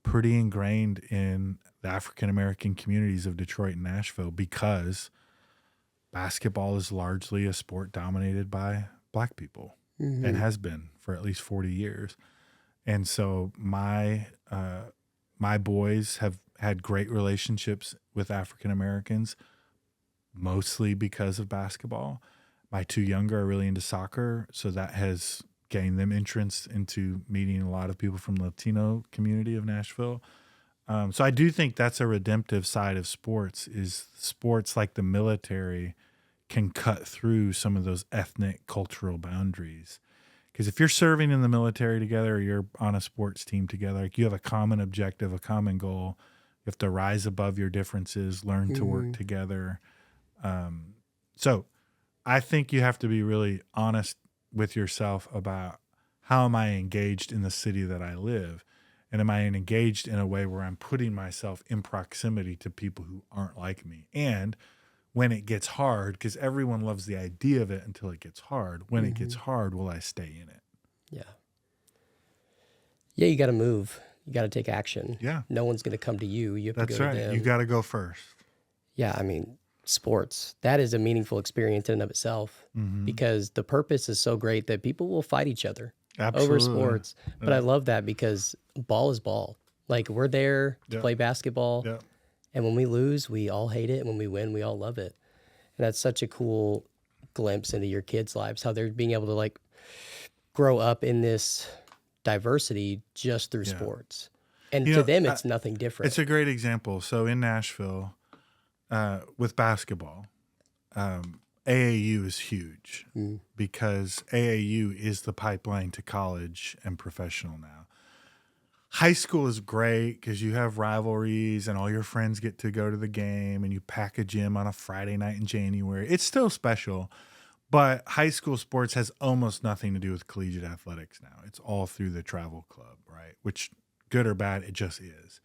pretty ingrained in the African-American communities of Detroit and Nashville because basketball is largely a sport dominated by Black people. And has been for at least 40 years. And so my boys have had great relationships with African Americans, mostly because of basketball. My 2 younger are really into soccer, so that has gain them entrance into meeting a lot of people from the Latino community of Nashville. So I do think that's a redemptive side of sports, is sports like the military can cut through some of those ethnic cultural boundaries. Because if you're serving in the military together, or you're on a sports team together, like you have a common objective, a common goal. You have to rise above your differences, learn to work together. So I think you have to be really honest with yourself about, how am I engaged in the city that I live? And am I engaged in a way where I'm putting myself in proximity to people who aren't like me? And when it gets hard, because everyone loves the idea of it until it gets hard, when it gets hard, will I stay in it? Yeah. Yeah, you got to move. You got to take action. Yeah. No one's going to come to you. You have That's to go right. to them. You got to go first. Yeah, I mean, sports, that is a meaningful experience in and of itself, because the purpose is so great that people will fight each other over sports. But I love that, because ball is ball. Like, we're there to play basketball. Yeah. And when we lose, we all hate it. And when we win, we all love it. And that's such a cool glimpse into your kids' lives, how they're being able to like grow up in this diversity just through sports. And to them, it's nothing different. It's a great example. So in Nashville, with basketball, AAU is huge because AAU is the pipeline to college and professional now. High school is great because you have rivalries and all your friends get to go to the game and you pack a gym on a Friday night in January. It's still special, but high school sports has almost nothing to do with collegiate athletics now. It's all through the travel club, right? Which, good or bad, it just is.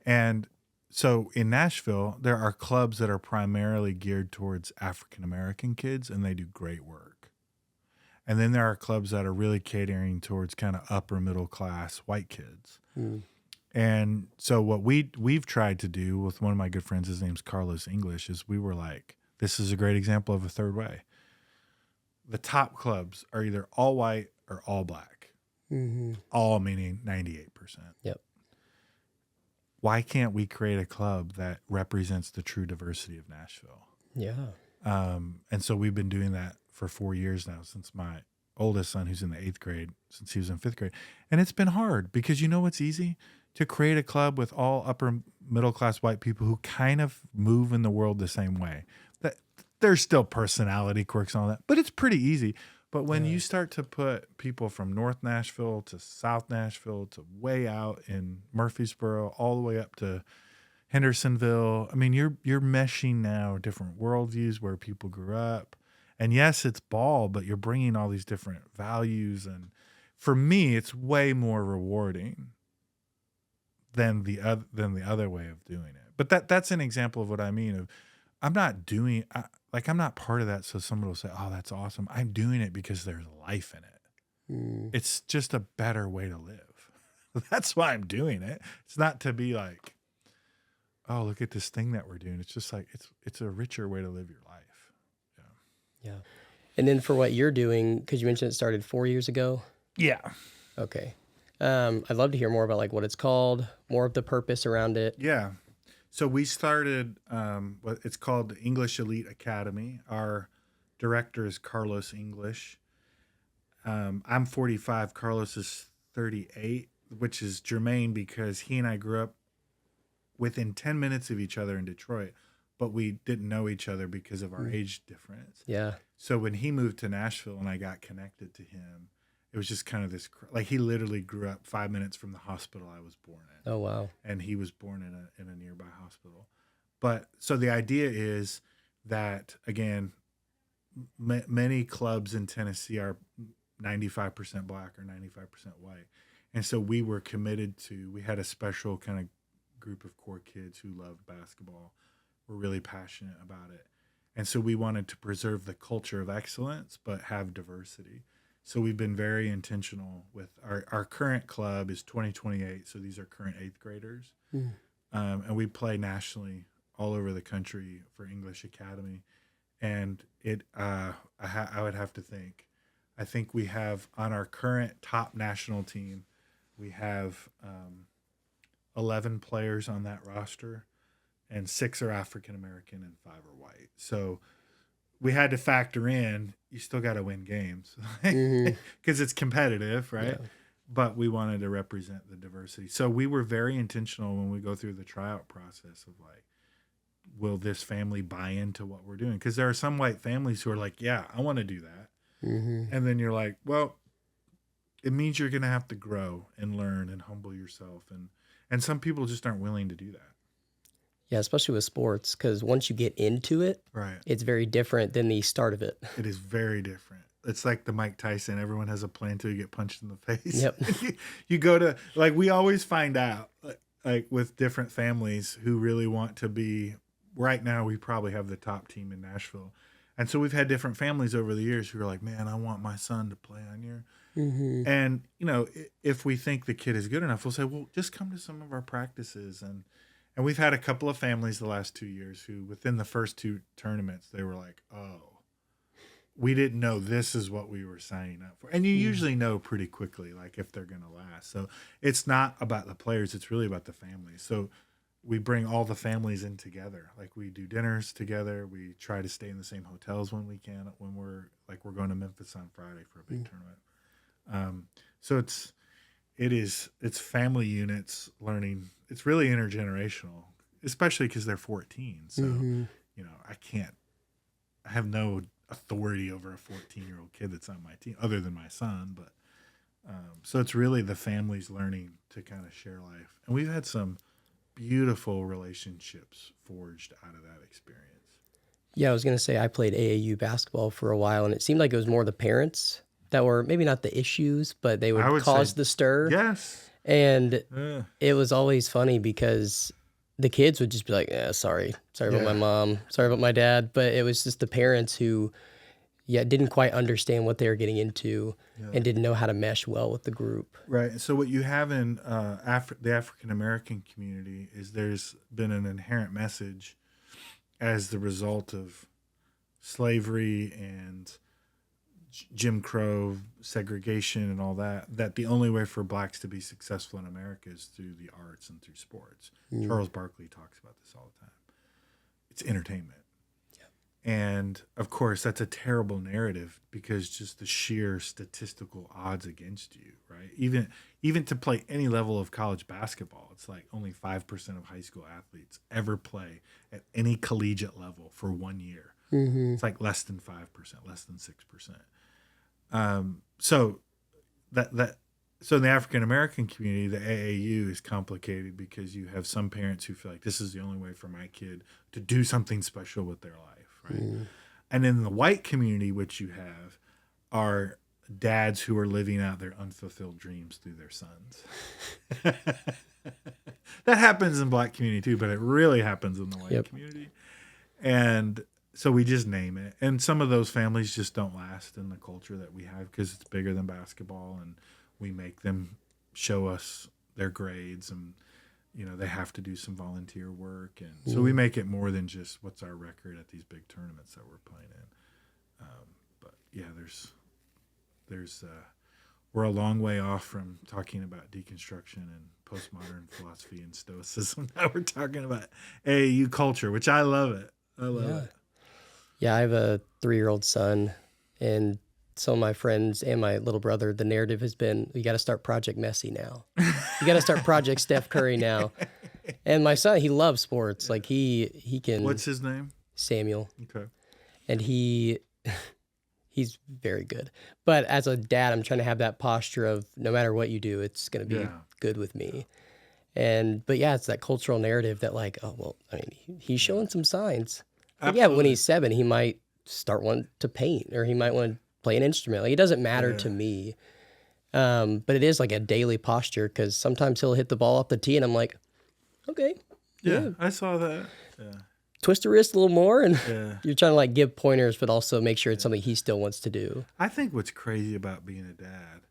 And so in Nashville, there are clubs that are primarily geared towards African-American kids, and they do great work. And then there are clubs that are really catering towards kind of upper middle class white kids. And so what we've tried to do with one of my good friends, his name's Carlos English, is we were like, this is a great example of a third way. The top clubs are either all white or all black. All meaning 98%. Yep. Why can't we create a club that represents the true diversity of Nashville? Yeah. And so we've been doing that for 4 years now, since my oldest son, who's in the 8th grade, since he was in 5th grade. And it's been hard because you know what's easy? To create a club with all upper middle class white people who kind of move in the world the same way. That there's still personality quirks and all that, but it's pretty easy. But when you start to put people from North Nashville to South Nashville to way out in Murfreesboro, all the way up to Hendersonville, I mean, you're meshing now different worldviews where people grew up. And yes, it's ball, but you're bringing all these different values. And for me, it's way more rewarding than the other way of doing it. But that's an example of what I mean. Of I'm not part of that so someone will say, oh, that's awesome. I'm doing it because there's life in it. It's just a better way to live. That's why I'm doing it. It's not to be like, oh, look at this thing that we're doing. It's just like, it's a richer way to live your life. Yeah. And then for what you're doing, because you mentioned it started 4 years ago. Yeah. Okay. I'd love to hear more about like what it's called, more of the purpose around it. Yeah. So we started what it's called the English Elite Academy. Our director is Carlos English. I'm 45. Carlos is 38, which is germane because he and I grew up within 10 minutes of each other in Detroit, but we didn't know each other because of our age difference. Yeah. So when he moved to Nashville and I got connected to him, it was just kind of this, like he literally grew up 5 minutes from the hospital I was born in. Oh, wow. And he was born in a nearby hospital. But so the idea is that, again, many clubs in Tennessee are 95% black or 95% white. And so we were committed to, we had a special kind of group of core kids who loved basketball. We're really passionate about it. And so we wanted to preserve the culture of excellence, but have diversity. So we've been very intentional with our current club is 2028. So these are current 8th graders. And we play nationally all over the country for English Academy. And I would have to think, I think we have on our current top national team, we have 11 players on that roster, and 6 are African American and 5 are white. So we had to factor in you still got to win games Hmm. because it's competitive, right? Yeah. But we wanted to represent the diversity. So we were very intentional when we go through the tryout process of like, will this family buy into what we're doing? Because there are some white families who are like, yeah, I want to do that. Hmm. And then you're like, well, it means you're going to have to grow and learn and humble yourself. And some people just aren't willing to do that. Yeah, especially with sports, because once you get into it, Right. it's very different than the start of it. It is very different. It's like the Mike Tyson. Everyone has a plan until you get punched in the face. Yep. You go to, like, we always find out, like with different families who really want to be. Right now, we probably have the top team in Nashville, and so we've had different families over the years who are like, "Man, I want my son to play on your." Hmm. And if we think the kid is good enough, we'll say, "Well, just come to some of our practices." And we've had a couple of families the last 2 years who, within the first two tournaments, they were like, "Oh, we didn't know this is what we were signing up for." And you usually know pretty quickly, like if they're going to last. So it's not about the players; it's really about the families. So we bring all the families in together. Like we do dinners together. We try to stay in the same hotels when we can. When we're going to Memphis on Friday for a big tournament. So it's family units learning. It's really intergenerational, especially because they're 14. So I have no authority over a 14-year-old kid that's on my team other than my son. But so it's really the families learning to kind of share life, and we've had some beautiful relationships forged out of that experience. Yeah, I was going to say I played AAU basketball for a while, and it seemed like it was more the parents that were maybe not the issues, but they I would would cause say the stir. yes. And Uh, it was always funny because the kids would just be like, sorry about my Yeah. mom, sorry about my dad. But it was just the parents who, didn't quite understand what they were getting into and didn't know how to mesh well with the group. Right. And so what you have in the African American community is there's been an inherent message as the result of slavery and Jim Crow segregation and all that, that the only way for blacks to be successful in America is through the arts and through sports. Charles Barkley talks about this all the time. It's entertainment. And of course, that's a terrible narrative because just the sheer statistical odds against you, right? Even to play any level of college basketball, it's like only 5% of high school athletes ever play at any collegiate level for 1 year. It's like less than 5%, less than 6%. So in the African American community, the AAU is complicated because you have some parents who feel like this is the only way for my kid to do something special with their life, right? And in the white community, which you have, are dads who are living out their unfulfilled dreams through their sons. That happens in black community too, but it really happens in the white community. And so we just name it. And some of those families just don't last in the culture that we have because it's bigger than basketball, and we make them show us their grades, and they have to do some volunteer work, and so we make it more than just what's our record at these big tournaments that we're playing in. But yeah, there's we're a long way off from talking about deconstruction and postmodern philosophy and Stoicism. Now we're talking about AAU culture, which I love it. I love it. Yeah, I have a 3-year-old son, and some of my friends and my little brother, the narrative has been, you got to start Project Messi now. You got to start Project Steph Curry now. And my son, he loves sports. Like he can. What's his name? Samuel. Okay. And he's very good. But as a dad, I'm trying to have that posture of no matter what you do, it's going to be good with me. But yeah, it's that cultural narrative that like, oh, well, I mean, he's showing some signs. Like, yeah, when he's 7, he might start wanting to paint, or he might want to play an instrument. Like, it doesn't matter to me. But it is like a daily posture, because sometimes he'll hit the ball off the tee and I'm like, okay. Yeah, I saw that. Yeah. Twist the wrist a little more, and you're trying to like give pointers, but also make sure it's something he still wants to do. I think what's crazy about being a dad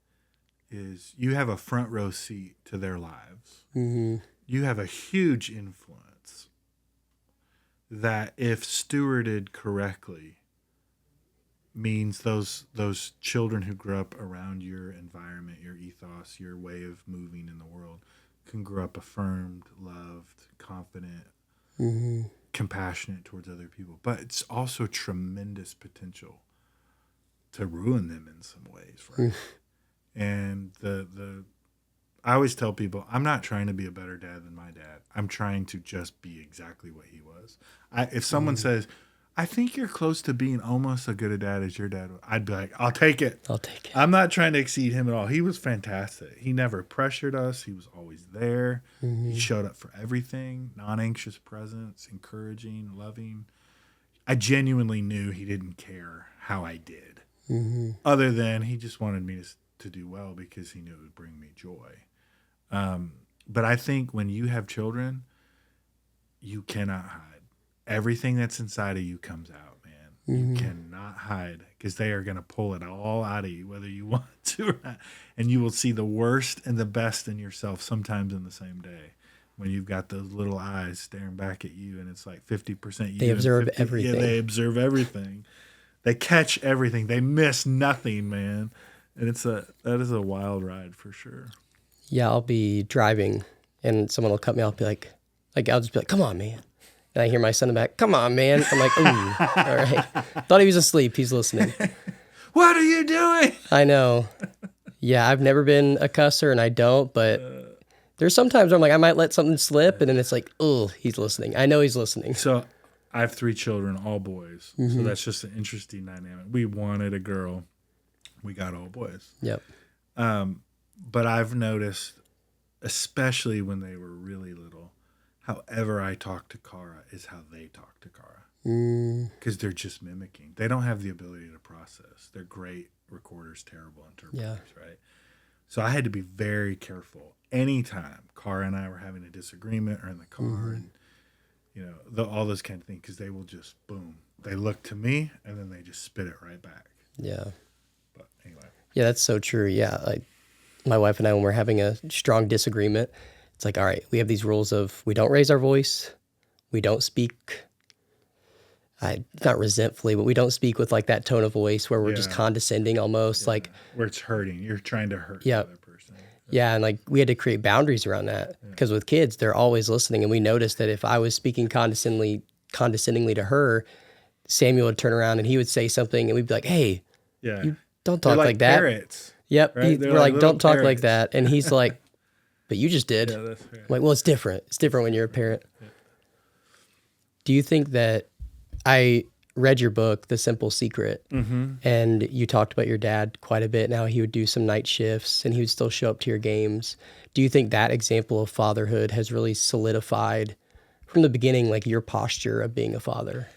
is you have a front row seat to their lives. Mm-hmm. You have a huge influence that, if stewarded correctly, means those children who grew up around your environment, your ethos, your way of moving in the world, can grow up affirmed, loved, confident, compassionate towards other people, but it's also tremendous potential to ruin them in some ways, right? And I always tell people, I'm not trying to be a better dad than my dad. I'm trying to just be exactly what he was. If someone says, I think you're close to being almost as good a dad as your dad was, I'd be like, I'll take it. I'll take it. I'm not trying to exceed him at all. He was fantastic. He never pressured us. He was always there. He showed up for everything, non-anxious presence, encouraging, loving. I genuinely knew he didn't care how I did, other than he just wanted me to do well because he knew it would bring me joy. But I think when you have children, you cannot hide. Everything that's inside of you comes out, man. You cannot hide because they are going to pull it all out of you, whether you want to or not. And you will see the worst and the best in yourself sometimes in the same day when you've got those little eyes staring back at you and it's like 50% you. They observe everything. Yeah, they observe everything. They catch everything. They miss nothing, man. And that is a wild ride for sure. Yeah, I'll be driving and someone will cut me off and be like I'll just be like, come on, man. And I hear my son in the back, come on, man. I'm like, ooh, all right. Thought he was asleep. He's listening. What are you doing? I know. Yeah, I've never been a cusser and I don't, but there's sometimes where I'm like, I might let something slip and then it's like, oh, he's listening. I know he's listening. So I have 3 children, all boys. So that's just an interesting dynamic. We wanted a girl. We got all boys. Yep. But I've noticed, especially when they were really little, however I talk to Kara is how they talk to Kara. Because they're just mimicking. They don't have the ability to process. They're great recorders, terrible interpreters, right? So I had to be very careful. Anytime Kara and I were having a disagreement or in the car and, all those kind of things, because they will just, boom. They look to me and then they just spit it right back. Yeah. But anyway. Yeah, that's so true. Yeah. My wife and I, when we're having a strong disagreement, it's like, all right, we have these rules of we don't raise our voice, we don't speak, not resentfully, but we don't speak with like that tone of voice where we're just condescending almost, like where it's hurting. You're trying to hurt the other person. Yeah, and like we had to create boundaries around that because with kids, they're always listening, and we noticed that if I was speaking condescendingly to her, Samuel would turn around and he would say something, and we'd be like, "Hey, you don't talk like that." Parrots. Yep, Right? we're like, "Don't talk like parrots. that," and he's like, "But you just did." Yeah, that's fair. I'm like, well, it's different. It's different when you're a parent. Do you think that I read your book, The Simple Secret, and you talked about your dad quite a bit. Now he would do some night shifts and he would still show up to your games. Do you think that example of fatherhood has really solidified from the beginning, like your posture of being a father?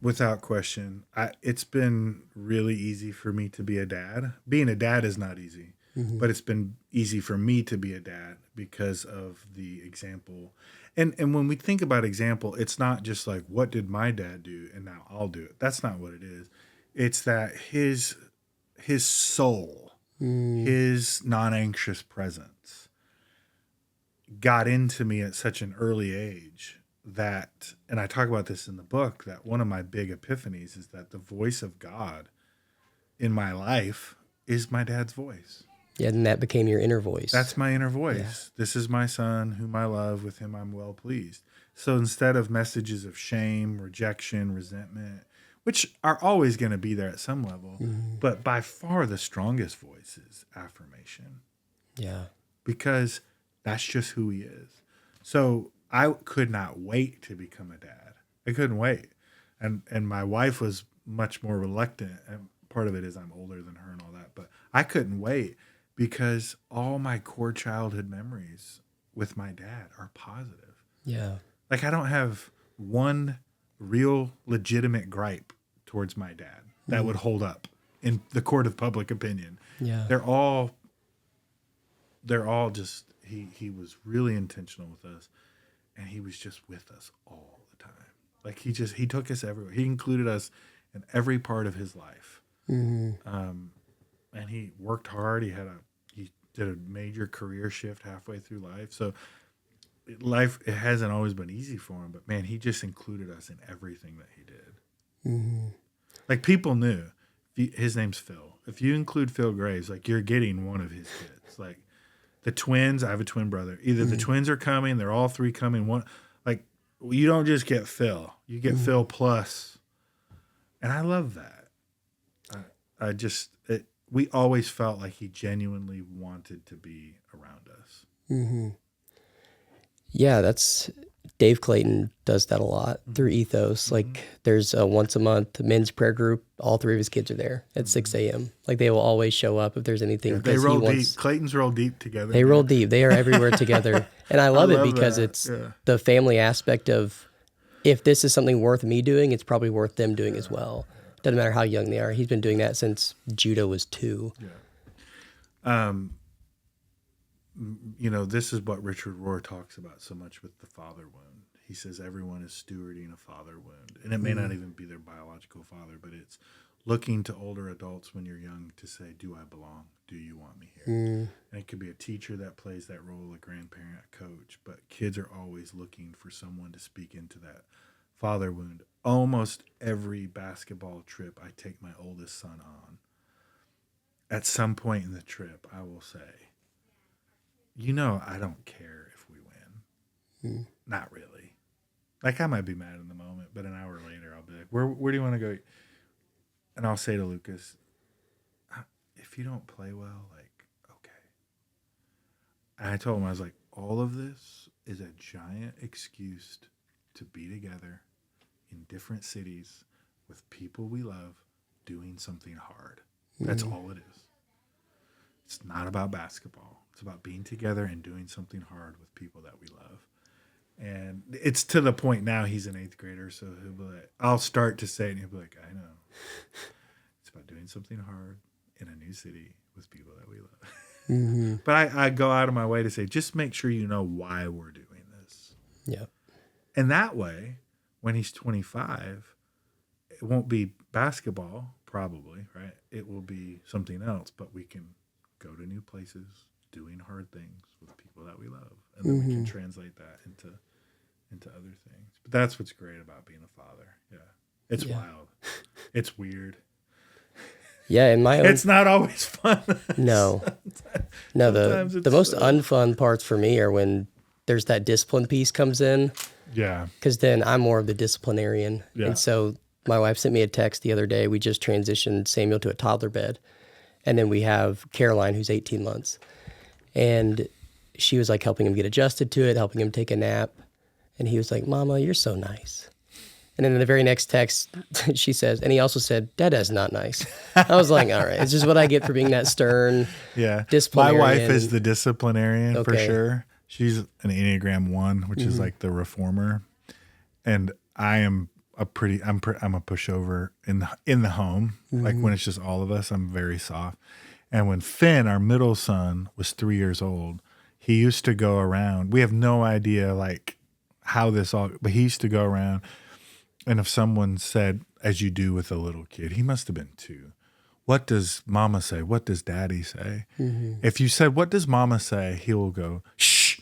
Without question. It's been really easy for me to be a dad. Being a dad is not easy, but it's been easy for me to be a dad because of the example. And when we think about example, it's not just like, what did my dad do and now I'll do it. That's not what it is. It's that his soul, his non-anxious presence got into me at such an early age that, and I talk about this in the book, that one of my big epiphanies is that the voice of God in my life is my dad's voice. Yeah, and that became your inner voice. That's my inner voice. Yeah. This is my son, whom I love, with him I'm well pleased. So instead of messages of shame, rejection, resentment, which are always going to be there at some level, but by far the strongest voice is affirmation. Yeah. Because that's just who he is. So I could not wait to become a dad. I couldn't wait. And my wife was much more reluctant. And part of it is I'm older than her and all that. But I couldn't wait because all my core childhood memories with my dad are positive. Yeah. Like I don't have one real legitimate gripe towards my dad that would hold up in the court of public opinion. Yeah. They're all just, he was really intentional with us. And he was just with us all the time. Like he took us everywhere. He included us in every part of his life. And he worked hard. He did a major career shift halfway through life. So it hasn't always been easy for him, but man, he just included us in everything that he did. Like people knew his name's Phil. If you include Phil Graves, like you're getting one of his kids. Like the twins, I have a twin brother. Either the twins are coming, they're all three coming. One, like you don't just get Phil, you get Phil plus. And I love that. We always felt like he genuinely wanted to be around us. Mm-hmm. Yeah, that's Dave Clayton does that a lot through Ethos. Like there's a once a month men's prayer group. All three of his kids are there at 6 a.m. Like they will always show up if there's anything. Yeah, they roll deep. Clayton's roll deep together. They roll deep. They are everywhere together. And I love it because it's the family aspect of, if this is something worth me doing, it's probably worth them doing as well. Doesn't matter how young they are. He's been doing that since Judah was 2. Yeah. This is what Richard Rohr talks about so much with the father wound. He says everyone is stewarding a father wound. And it may not even be their biological father, but it's looking to older adults when you're young to say, do I belong? Do you want me here? And it could be a teacher that plays that role, a grandparent, a coach, but kids are always looking for someone to speak into that father wound. Almost every basketball trip I take my oldest son on, at some point in the trip, I will say, I don't care if we win. Not really. Like, I might be mad in the moment, but an hour later, I'll be like, where do you want to go? And I'll say to Lucas, if you don't play well, like, okay. And I told him, I was like, all of this is a giant excuse to be together in different cities with people we love doing something hard. That's all it is. It's not about basketball. It's about being together and doing something hard with people that we love. And it's to the point now he's an 8th grader, so he'll be like, I'll start to say it, and he'll be like, I know. It's about doing something hard in a new city with people that we love. But I go out of my way to say, just make sure you know why we're doing this. Yeah. And that way, when he's 25, it won't be basketball, probably, right? It will be something else, but we can go to new places, doing hard things with people that we love. And then we can translate that into other things. But that's what's great about being a father. Yeah. It's wild. It's weird. Yeah, in my own... It's not always fun. No. No, the most unfun parts for me are when there's that discipline piece comes in. Yeah. Because then I'm more of the disciplinarian. Yeah. And so my wife sent me a text the other day. We just transitioned Samuel to a toddler bed. And then we have Caroline, who's 18 months. And she was like helping him get adjusted to it, helping him take a nap. And he was like, Mama, you're so nice. And then in the very next text, she says, and he also said, Dada's not nice. I was like, all right, it's just what I get for being that stern disciplinarian. My wife is the disciplinarian for sure. She's an Enneagram 1, which is like the reformer. And I am I'm a pushover in the home. Like when it's just all of us, I'm very soft. And when Finn, our middle son, was 3 years old, he used to go around. We have no idea like how this all, but he used to go around. And if someone said, as you do with a little kid, he must have been 2. What does mama say? What does daddy say? If you said, what does mama say? He will go, shh.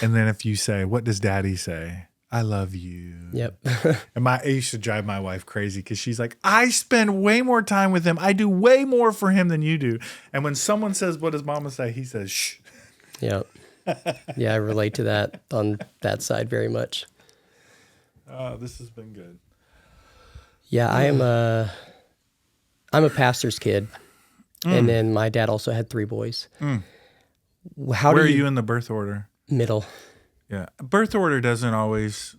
And then if you say, what does daddy say? I love you. Yep. And it used to drive my wife crazy because she's like, I spend way more time with him. I do way more for him than you do. And when someone says, what does mama say? He says, shh. Yep. Yeah, I relate to that on that side very much. This has been good. Yeah, I'm a pastor's kid. And then my dad also had 3 boys. Where are you in the birth order? Middle. Yeah. Birth order doesn't always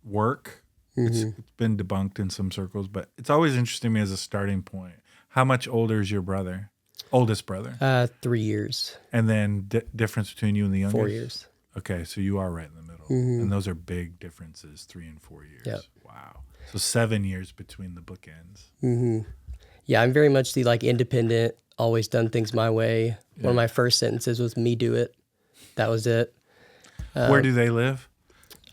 work. It's been debunked in some circles, but it's always interesting to me as a starting point. How much older is your brother? Oldest brother? 3 years. And then difference between you and the youngest? 4 years. Okay, so you are right in the middle. And those are big differences, 3 and 4 years. Yep. Wow. So 7 years between the bookends. Yeah, I'm very much the independent, always done things my way. Yeah. One of my first sentences was me do it. That was it. Where do they live?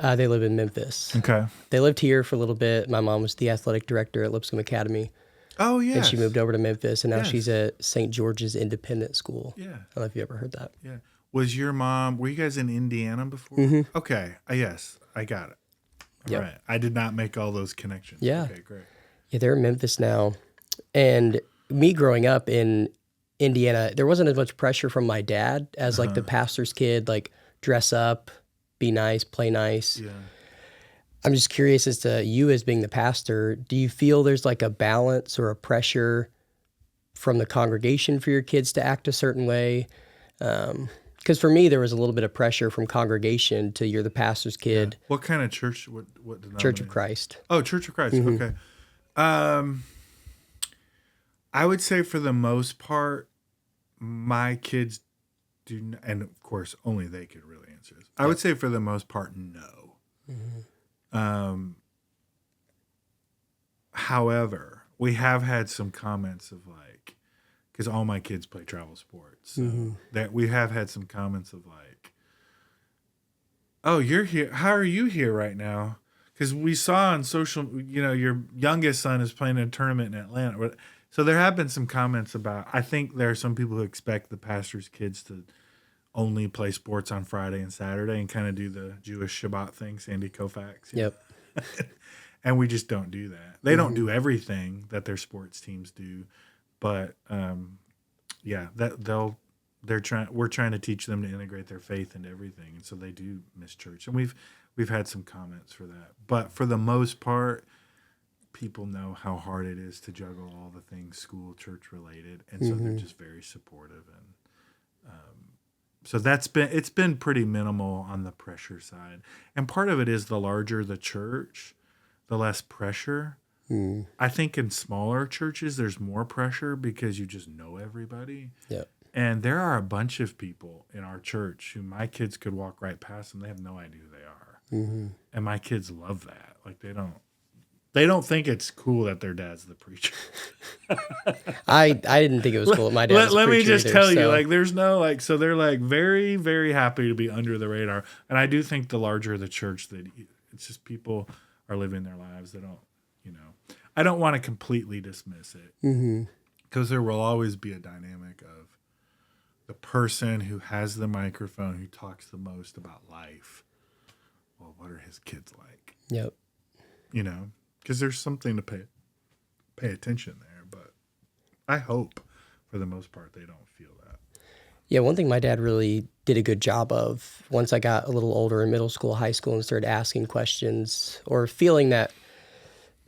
They live in Memphis. Okay. They lived here for a little bit. My mom was the athletic director at Lipscomb Academy. Oh, yeah. And she moved over to Memphis, and now she's at St. George's Independent School. Yeah. I don't know if you ever heard that. Yeah. Was your mom, were you guys in Indiana before? Okay. Yes, I got it. All right. I did not make all those connections. Yeah. Okay, great. Yeah, they're in Memphis now. And me growing up in Indiana, there wasn't as much pressure from my dad as the pastor's kid, dress up, be nice, play nice. Yeah. I'm just curious as to you as being the pastor, do you feel there's like a balance or a pressure from the congregation for your kids to act a certain way? Because for me, there was a little bit of pressure from congregation to you're the pastor's kid, What kind of church? What Church of denomination? Christ. Oh, Church of Christ. Mhm. Okay. Um, I would say for the most part, my kids do, and of course, only they could really answer this. I would say for the most part, no. Mhm. However, we have had some comments of like, because all my kids play travel sports, so that we have had some comments of like, "Oh, you're here. How are you here right now?" Because we saw on social, your youngest son is playing in a tournament in Atlanta. So there have been some comments about. I think there are some people who expect the pastor's kids to only play sports on Friday and Saturday and kind of do the Jewish Shabbat thing, Sandy Koufax. Yep. And we just don't do that. They don't do everything that their sports teams do, but yeah, we're trying to teach them to integrate their faith into everything, and so they do miss church. And we've had some comments for that, but for the most part, people know how hard it is to juggle all the things school, church related, and so they're just very supportive. And so it's been pretty minimal on the pressure side. And part of it is the larger the church, the less pressure. I think in smaller churches there's more pressure because you just know everybody. Yep. And there are a bunch of people in our church who my kids could walk right past them. They have no idea who they are. And my kids love that. Like they don't think it's cool that their dad's the preacher. I didn't think it was cool that my dad was a Let me preacher just either, tell you, so- like, there's no, like, so they're, like, very, very happy to be under the radar. And I do think the larger the church, that it's just people are living their lives. They don't, I don't want to completely dismiss it. Because there will always be a dynamic of the person who has the microphone, who talks the most about life. Well, what are his kids like? Yep. Because there's something to pay attention there. But I hope, for the most part, they don't feel that. Yeah, one thing my dad really did a good job of once I got a little older in middle school, high school, and started asking questions or feeling that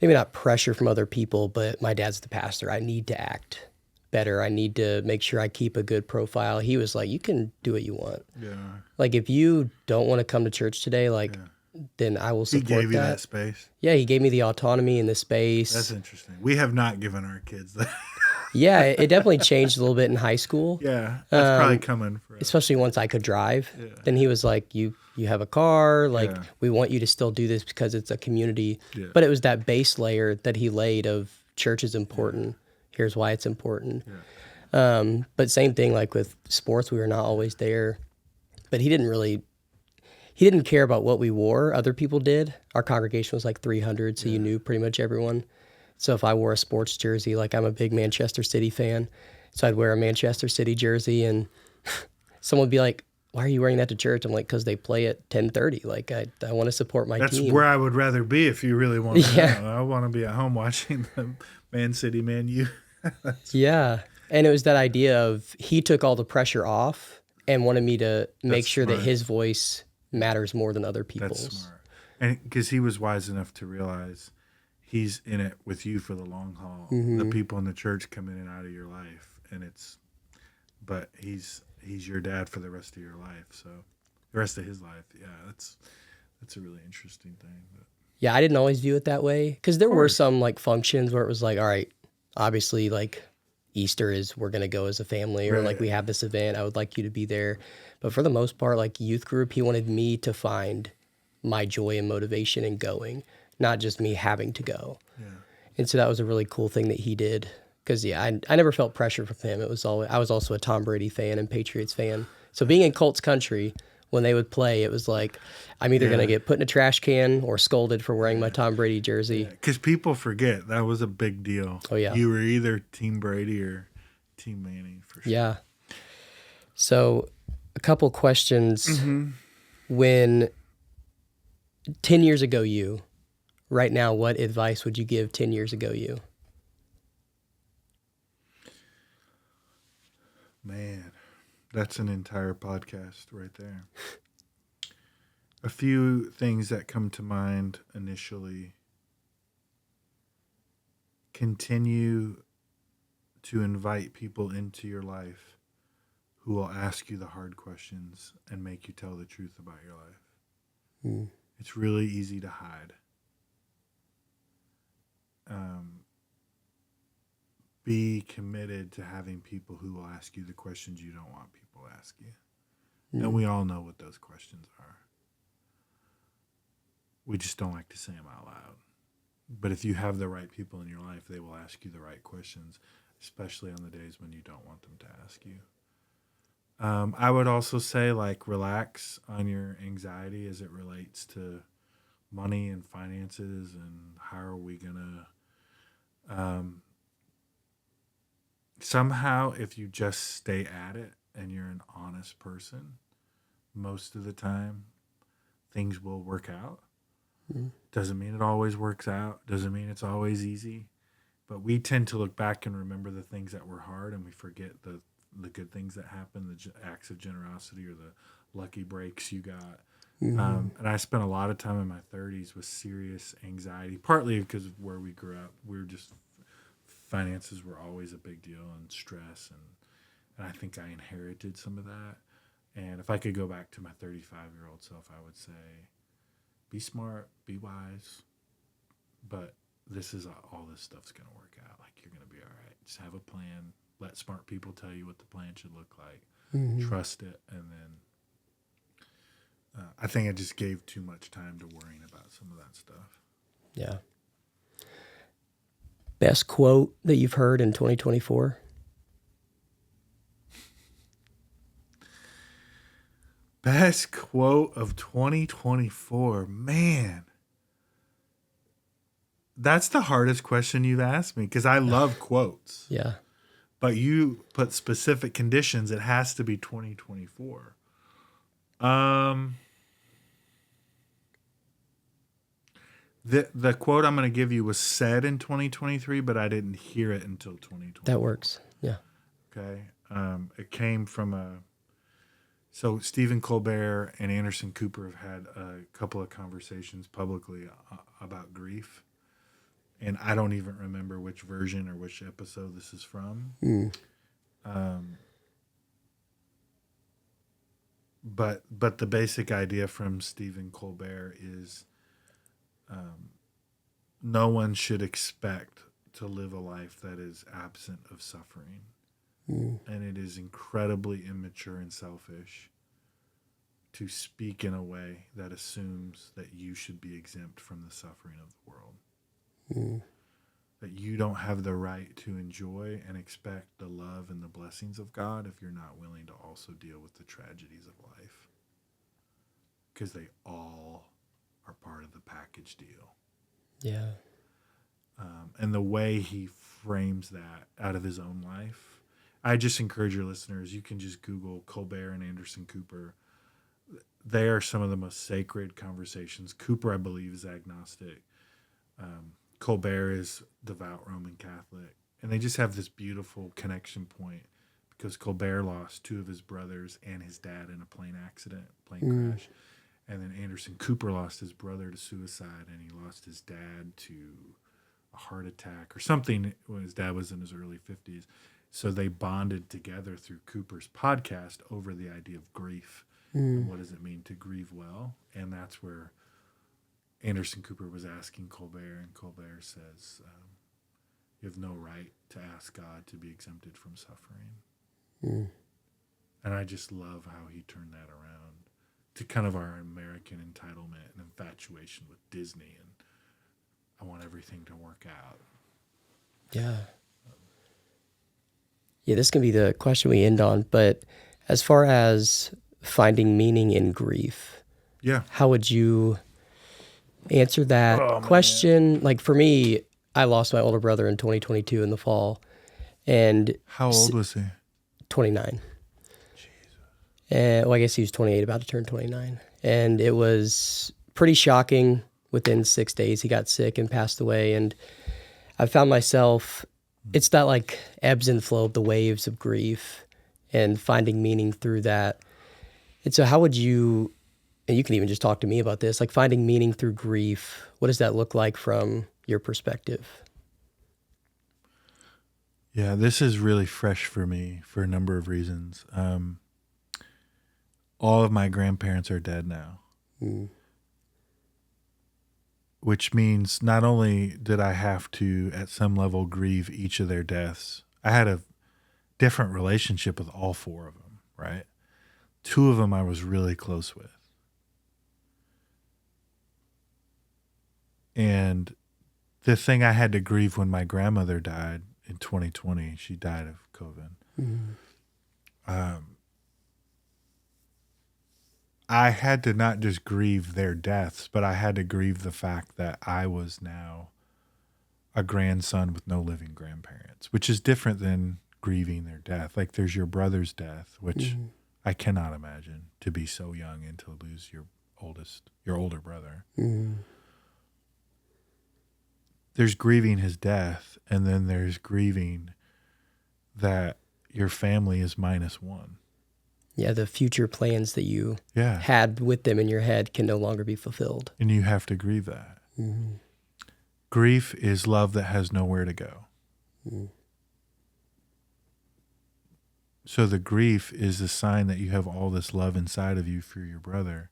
maybe not pressure from other people, but my dad's the pastor. I need to act better. I need to make sure I keep a good profile. He was like, you can do what you want. Yeah. Like, if you don't want to come to church today, like, then I will support that. He gave you that space? Yeah, he gave me the autonomy and the space. That's interesting. We have not given our kids that. Yeah, it definitely changed a little bit in high school. Yeah, that's probably coming for us. Especially once I could drive. Yeah. Then he was like, you have a car, like, Yeah. we want you to still do this because it's a community. Yeah. But it was that base layer that he laid of church is important. Here's why it's important. Yeah. But same thing, like with sports, we were not always there. But he didn't care about what we wore. Other people did. Our congregation was like 300, so you knew pretty much everyone. So if I wore a sports jersey, like, I'm a big Manchester City fan, so I'd wear a Manchester City jersey, and someone would be like, why are you wearing that to church? I'm like, because they play at 10:30. Like, I want to support my That's team. where I would rather be if you really want to Yeah. know. I want to be at home watching the Man City, Man U. Yeah. And it was that idea of he took all the pressure off and wanted me to make sure that smart. his voice matters more than other people's. That's smart. And because he was wise enough to realize he's in it with you for the long haul. The people in the church come in and out of your life, but he's your dad for the rest of your life. So the rest of his life, yeah, that's a really interesting thing. But. Yeah, I didn't always view it that way because there were some like functions where it was like, all right, obviously like Easter is we're gonna go as a family, or like we have this event. I would like you to be there. But for the most part, like youth group, he wanted me to find my joy and motivation in going, not just me having to go. Yeah. And so that was a really cool thing that he did. Because, yeah, I never felt pressure from him. I was also a Tom Brady fan and Patriots fan. So being in Colts country, when they would play, it was like, I'm either going to get put in a trash can or scolded for wearing my Tom Brady jersey. Because people forget that was a big deal. Oh, yeah. You were either Team Brady or Team Manning, for sure. Yeah. So a couple questions. When 10 years ago you, right now, what advice would you give 10 years ago you? Man, that's an entire podcast right there. A few things that come to mind initially. Continue to invite people into your life who will ask you the hard questions and make you tell the truth about your life. Mm. It's really easy to hide. Be committed to having people who will ask you the questions you don't want people to ask you. Mm. And we all know what those questions are. We just don't like to say them out loud. But if you have the right people in your life, they will ask you the right questions, especially on the days when you don't want them to ask you. I would also say, like, relax on your anxiety as it relates to money and finances and how are we going to somehow, if you just stay at it and you're an honest person, most of the time things will work out. Doesn't mean it always works out. Doesn't mean it's always easy. But we tend to look back and remember the things that were hard, and we forget the good things that happened, the acts of generosity or the lucky breaks you got. And I spent a lot of time in my 30s with serious anxiety, partly because of where we grew up. We were just, finances were always a big deal, and stress. And I think I inherited some of that. And if I could go back to my 35-year-old self, I would say, be smart, be wise, but this is all this stuff's going to work out. Like, you're going to be all right. Just have a plan. Let smart people tell you what the plan should look like. Trust it. And then I think I just gave too much time to worrying about some of that stuff. Yeah. Best quote that you've heard in 2024? Best quote of 2024. Man. That's the hardest question you've asked me because I love quotes. Yeah. But you put specific conditions. It has to be 2024. The quote I'm going to give you was said in 2023, but I didn't hear it until 2020. That works. Yeah. Okay. It came from so Stephen Colbert and Anderson Cooper have had a couple of conversations publicly about grief. And I don't even remember which version or which episode this is from. But the basic idea from Stephen Colbert is no one should expect to live a life that is absent of suffering. And it is incredibly immature and selfish to speak in a way that assumes that you should be exempt from the suffering of the world. That you don't have the right to enjoy and expect the love and the blessings of God if you're not willing to also deal with the tragedies of life. Because they all are part of the package deal. Yeah. And the way he frames that out of his own life, I just encourage your listeners, you can just Google Colbert and Anderson Cooper. They are some of the most sacred conversations. Cooper, I believe, is agnostic. Colbert is devout Roman Catholic. And they just have this beautiful connection point because Colbert lost two of his brothers and his dad in a plane crash. And then Anderson Cooper lost his brother to suicide, and he lost his dad to a heart attack or something when his dad was in his early 50s. So they bonded together through Cooper's podcast over the idea of grief. And what does it mean to grieve well? And that's where Anderson Cooper was asking Colbert, and Colbert says, you have no right to ask God to be exempted from suffering. And I just love how he turned that around to kind of our American entitlement and infatuation with Disney, and I want everything to work out. Yeah. Yeah, this can be the question we end on, but as far as finding meaning in grief, how would you answer that question? Man. Like, for me, I lost my older brother in 2022 in the fall. And how old was he? 29. And, well, I guess he was 28, about to turn 29. And it was pretty shocking. Within 6 days, he got sick and passed away. And I found myself, it's that like ebbs and flow of the waves of grief and finding meaning through that. And so how would you and you can even just talk to me about this, like finding meaning through grief. What does that look like from your perspective? Yeah, this is really fresh for me for a number of reasons. All of my grandparents are dead now, Mm. which means not only did I have to, at some level, grieve each of their deaths, I had a different relationship with all four of them, right? Two of them I was really close with. And the thing I had to grieve when my grandmother died in 2020, she died of COVID. Mm. Um, I had to not just grieve their deaths, but I had to grieve the fact that I was now a grandson with no living grandparents, which is different than grieving their death. Like there's your brother's death, which I cannot imagine to be so young and to lose your older brother. Mm. There's grieving his death, and then there's grieving that your family is -1. Yeah, the future plans that you Yeah. had with them in your head can no longer be fulfilled. And you have to grieve that. Mm. Grief is love that has nowhere to go. Mm. So the grief is a sign that you have all this love inside of you for your brother,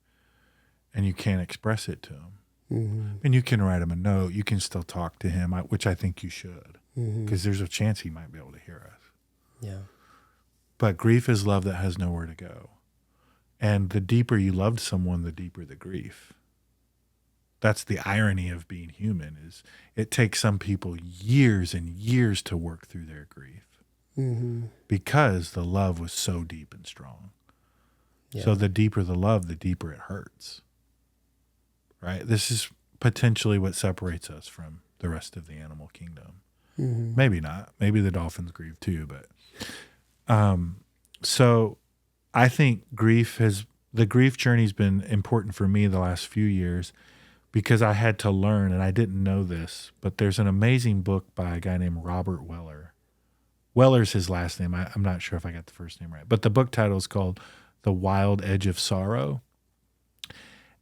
and you can't express it to him. Mm-hmm. And you can write him a note. You can still talk to him, which I think you should, Mm-hmm. because there's a chance he might be able to hear us. Yeah. But grief is love that has nowhere to go. And the deeper you loved someone, the deeper the grief. That's the irony of being human, is it takes some people years and years to work through their grief Mm-hmm. because the love was so deep and strong. Yeah. So the deeper the love, the deeper it hurts. Right? This is potentially what separates us from the rest of the animal kingdom. Mm-hmm. Maybe not. Maybe the dolphins grieve too, but so I think the grief journey's been important for me the last few years because I had to learn, and I didn't know this, but there's an amazing book by a guy named Robert Weller. Weller's his last name. I'm not sure if I got the first name right, but the book title is called The Wild Edge of Sorrow.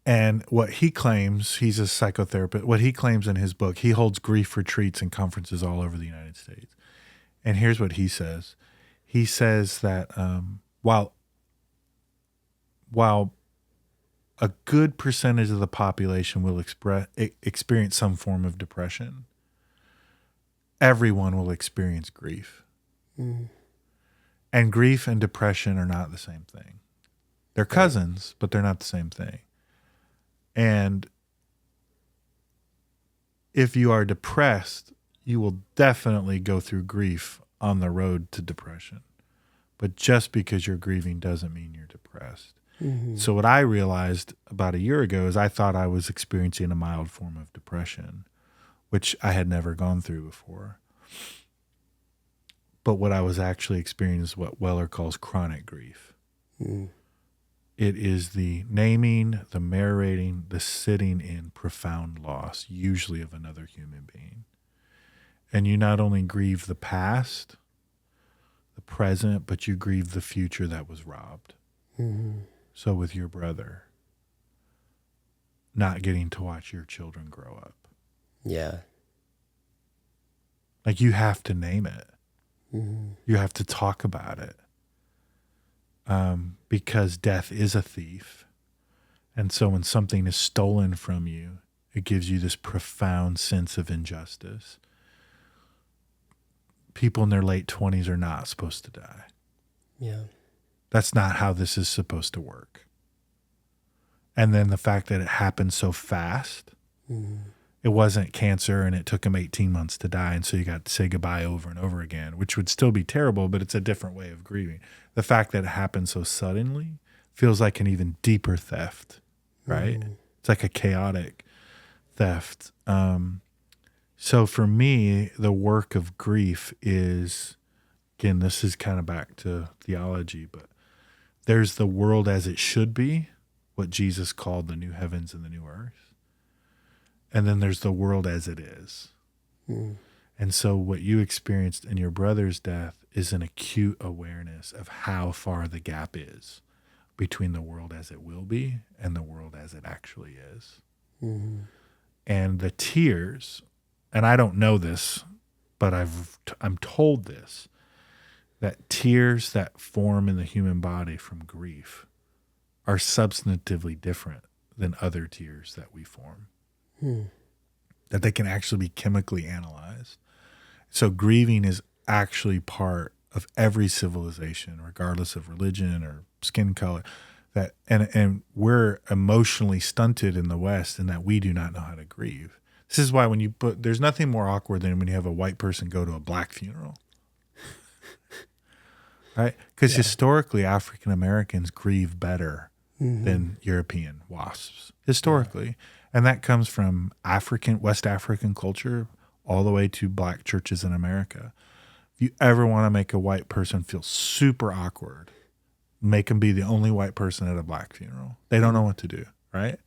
And what he claims, he's a psychotherapist, what he claims in his book, he holds grief retreats and conferences all over the United States. And here's what he says. He says that while a good percentage of the population will experience some form of depression, everyone will experience grief. Mm. And grief and depression are not the same thing. They're cousins, but they're not the same thing. And if you are depressed, you will definitely go through grief on the road to depression. But just because you're grieving doesn't mean you're depressed. Mm-hmm. So what I realized about a year ago is I thought I was experiencing a mild form of depression, which I had never gone through before. But what I was actually experiencing is what Weller calls chronic grief. Mm. It is the naming, the narrating, the sitting in profound loss, usually of another human being. And you not only grieve the past, the present, but you grieve the future that was robbed. Mm-hmm. So with your brother, not getting to watch your children grow up. Yeah. Like you have to name it. Mm-hmm. You have to talk about it. Because death is a thief. And so when something is stolen from you, it gives you this profound sense of injustice. People in their late 20s are not supposed to die. Yeah. That's not how this is supposed to work. And then the fact that it happened so fast, it wasn't cancer and it took him 18 months to die. And so you got to say goodbye over and over again, which would still be terrible, but it's a different way of grieving. The fact that it happened so suddenly feels like an even deeper theft, right? It's like a chaotic theft. So for me, the work of grief is, again, this is kind of back to theology, but there's the world as it should be, what Jesus called the new heavens and the new earth. And then there's the world as it is. And so what you experienced in your brother's death is an acute awareness of how far the gap is between the world as it will be and the world as it actually is. Mm-hmm. And the tears, and I don't know this, but I'm told this, that tears that form in the human body from grief are substantively different than other tears that we form. That they can actually be chemically analyzed. So grieving is actually part of every civilization, regardless of religion or skin color. That and we're emotionally stunted in the West in that we do not know how to grieve. This is why there's nothing more awkward than when you have a white person go to a black funeral. Right? Because historically, African Americans grieve better than European WASPs, historically. And that comes from West African culture all the way to black churches in America. If you ever want to make a white person feel super awkward, make them be the only white person at a black funeral. They don't know what to do, right?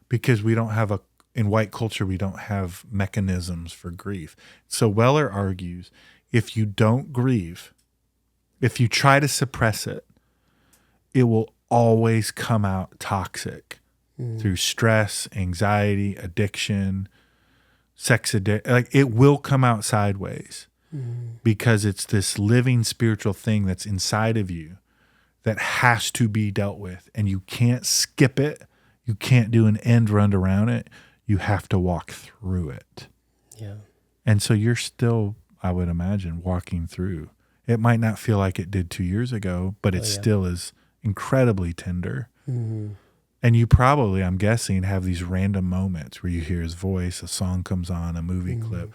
Because in white culture, we don't have mechanisms for grief. So Weller argues, if you don't grieve, if you try to suppress it, it will always come out toxic through stress, anxiety, addiction, sex addiction. Like, it will come out sideways because it's this living spiritual thing that's inside of you that has to be dealt with, and you can't skip it. You can't do an end run around it. You have to walk through it. Yeah. And so you're still, I would imagine, walking through. It might not feel like it did 2 years ago, but it still is incredibly tender. And you probably, I'm guessing, have these random moments where you hear his voice, a song comes on, a movie clip.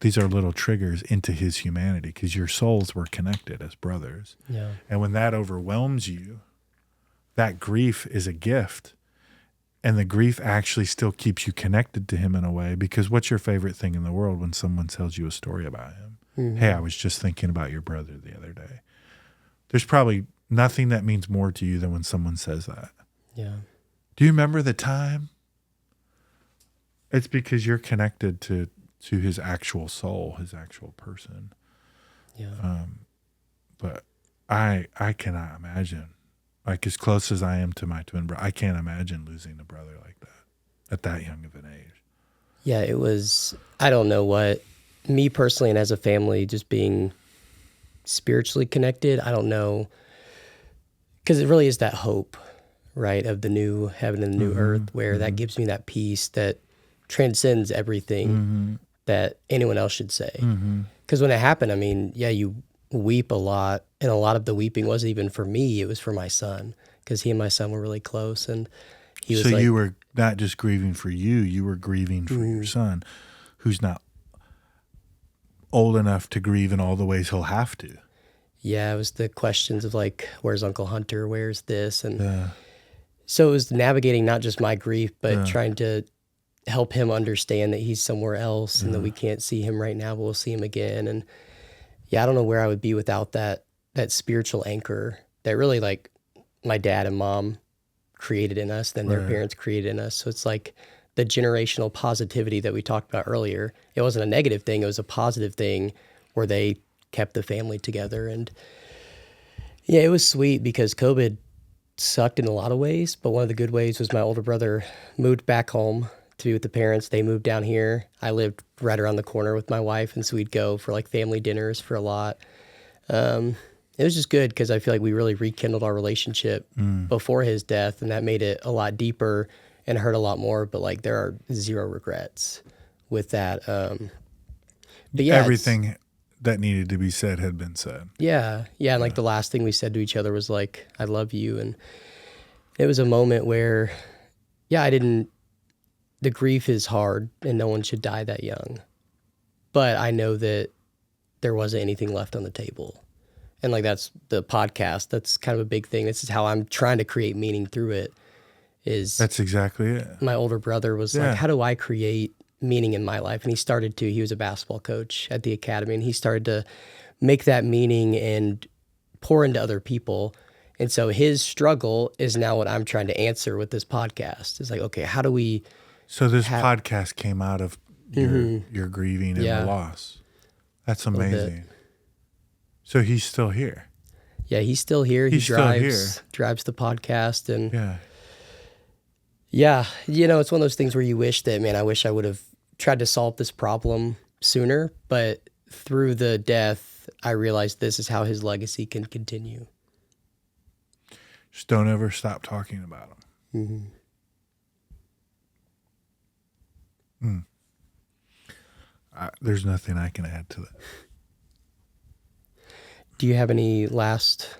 These are little triggers into his humanity because your souls were connected as brothers. Yeah. And when that overwhelms you, that grief is a gift. And the grief actually still keeps you connected to him in a way, because what's your favorite thing in the world when someone tells you a story about him? Hey, I was just thinking about your brother the other day. There's probably nothing that means more to you than when someone says that. Yeah. Do you remember the time? It's because you're connected to his actual soul, his actual person. Yeah. But I cannot imagine, like, as close as I am to my twin brother, I can't imagine losing a brother like that at that young of an age. Yeah, it was, I don't know what, me personally and as a family, just being spiritually connected, I don't know, because it really is that hope, right, of the new heaven and the new earth, where that gives me that peace that transcends everything that anyone else should say. Because when it happened, I mean, yeah, you weep a lot, and a lot of the weeping wasn't even for me, it was for my son, because he and my son were really close, and he was so like, you were not just grieving for you were grieving for your son, who's not old enough to grieve in all the ways he'll have to. Yeah, it was the questions of like, where's Uncle Hunter? Where's this? And so it was navigating not just my grief, but trying to help him understand that he's somewhere else and that we can't see him right now, but we'll see him again. And yeah, I don't know where I would be without that spiritual anchor that really, like, my dad and mom created in us, then their parents created in us. So it's like the generational positivity that we talked about earlier. It wasn't a negative thing, it was a positive thing where they kept the family together. And yeah, it was sweet because COVID sucked in a lot of ways, but one of the good ways was my older brother moved back home to be with the parents. They moved down here. I lived right around the corner with my wife, and so we'd go for like family dinners for a lot. It was just good because I feel like we really rekindled our relationship before his death, and that made it a lot deeper and hurt a lot more. But like, there are zero regrets with that. But yeah, everything that needed to be said had been said. Yeah. And like the last thing we said to each other was like, I love you. And it was a moment where, yeah, the grief is hard and no one should die that young. But I know that there wasn't anything left on the table. And like, that's the podcast. That's kind of a big thing. This is how I'm trying to create meaning through it. That's exactly it. My older brother was like, how do I create meaning in my life? And he was a basketball coach at the academy, and he started to make that meaning and pour into other people. And so his struggle is now what I'm trying to answer with this podcast. It's like, okay, how do we... So this podcast came out of your grieving and the loss. That's amazing. So he's still here. Yeah, he's still here. He's He still drives the podcast, and Yeah. yeah, you know, it's one of those things where you wish that, man, I wish I would have tried to solve this problem sooner, but through the death, I realized this is how his legacy can continue. Just don't ever stop talking about him. Mm-hmm. There's nothing I can add to that. Do you have any last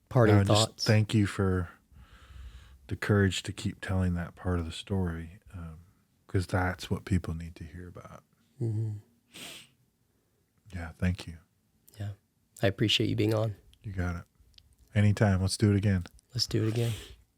parting Just thoughts? thank you for the courage to keep telling that part of the story, because that's what people need to hear about. Mm-hmm. Yeah, thank you. Yeah, I appreciate you being on. You got it. Anytime. Let's do it again. Let's do it again.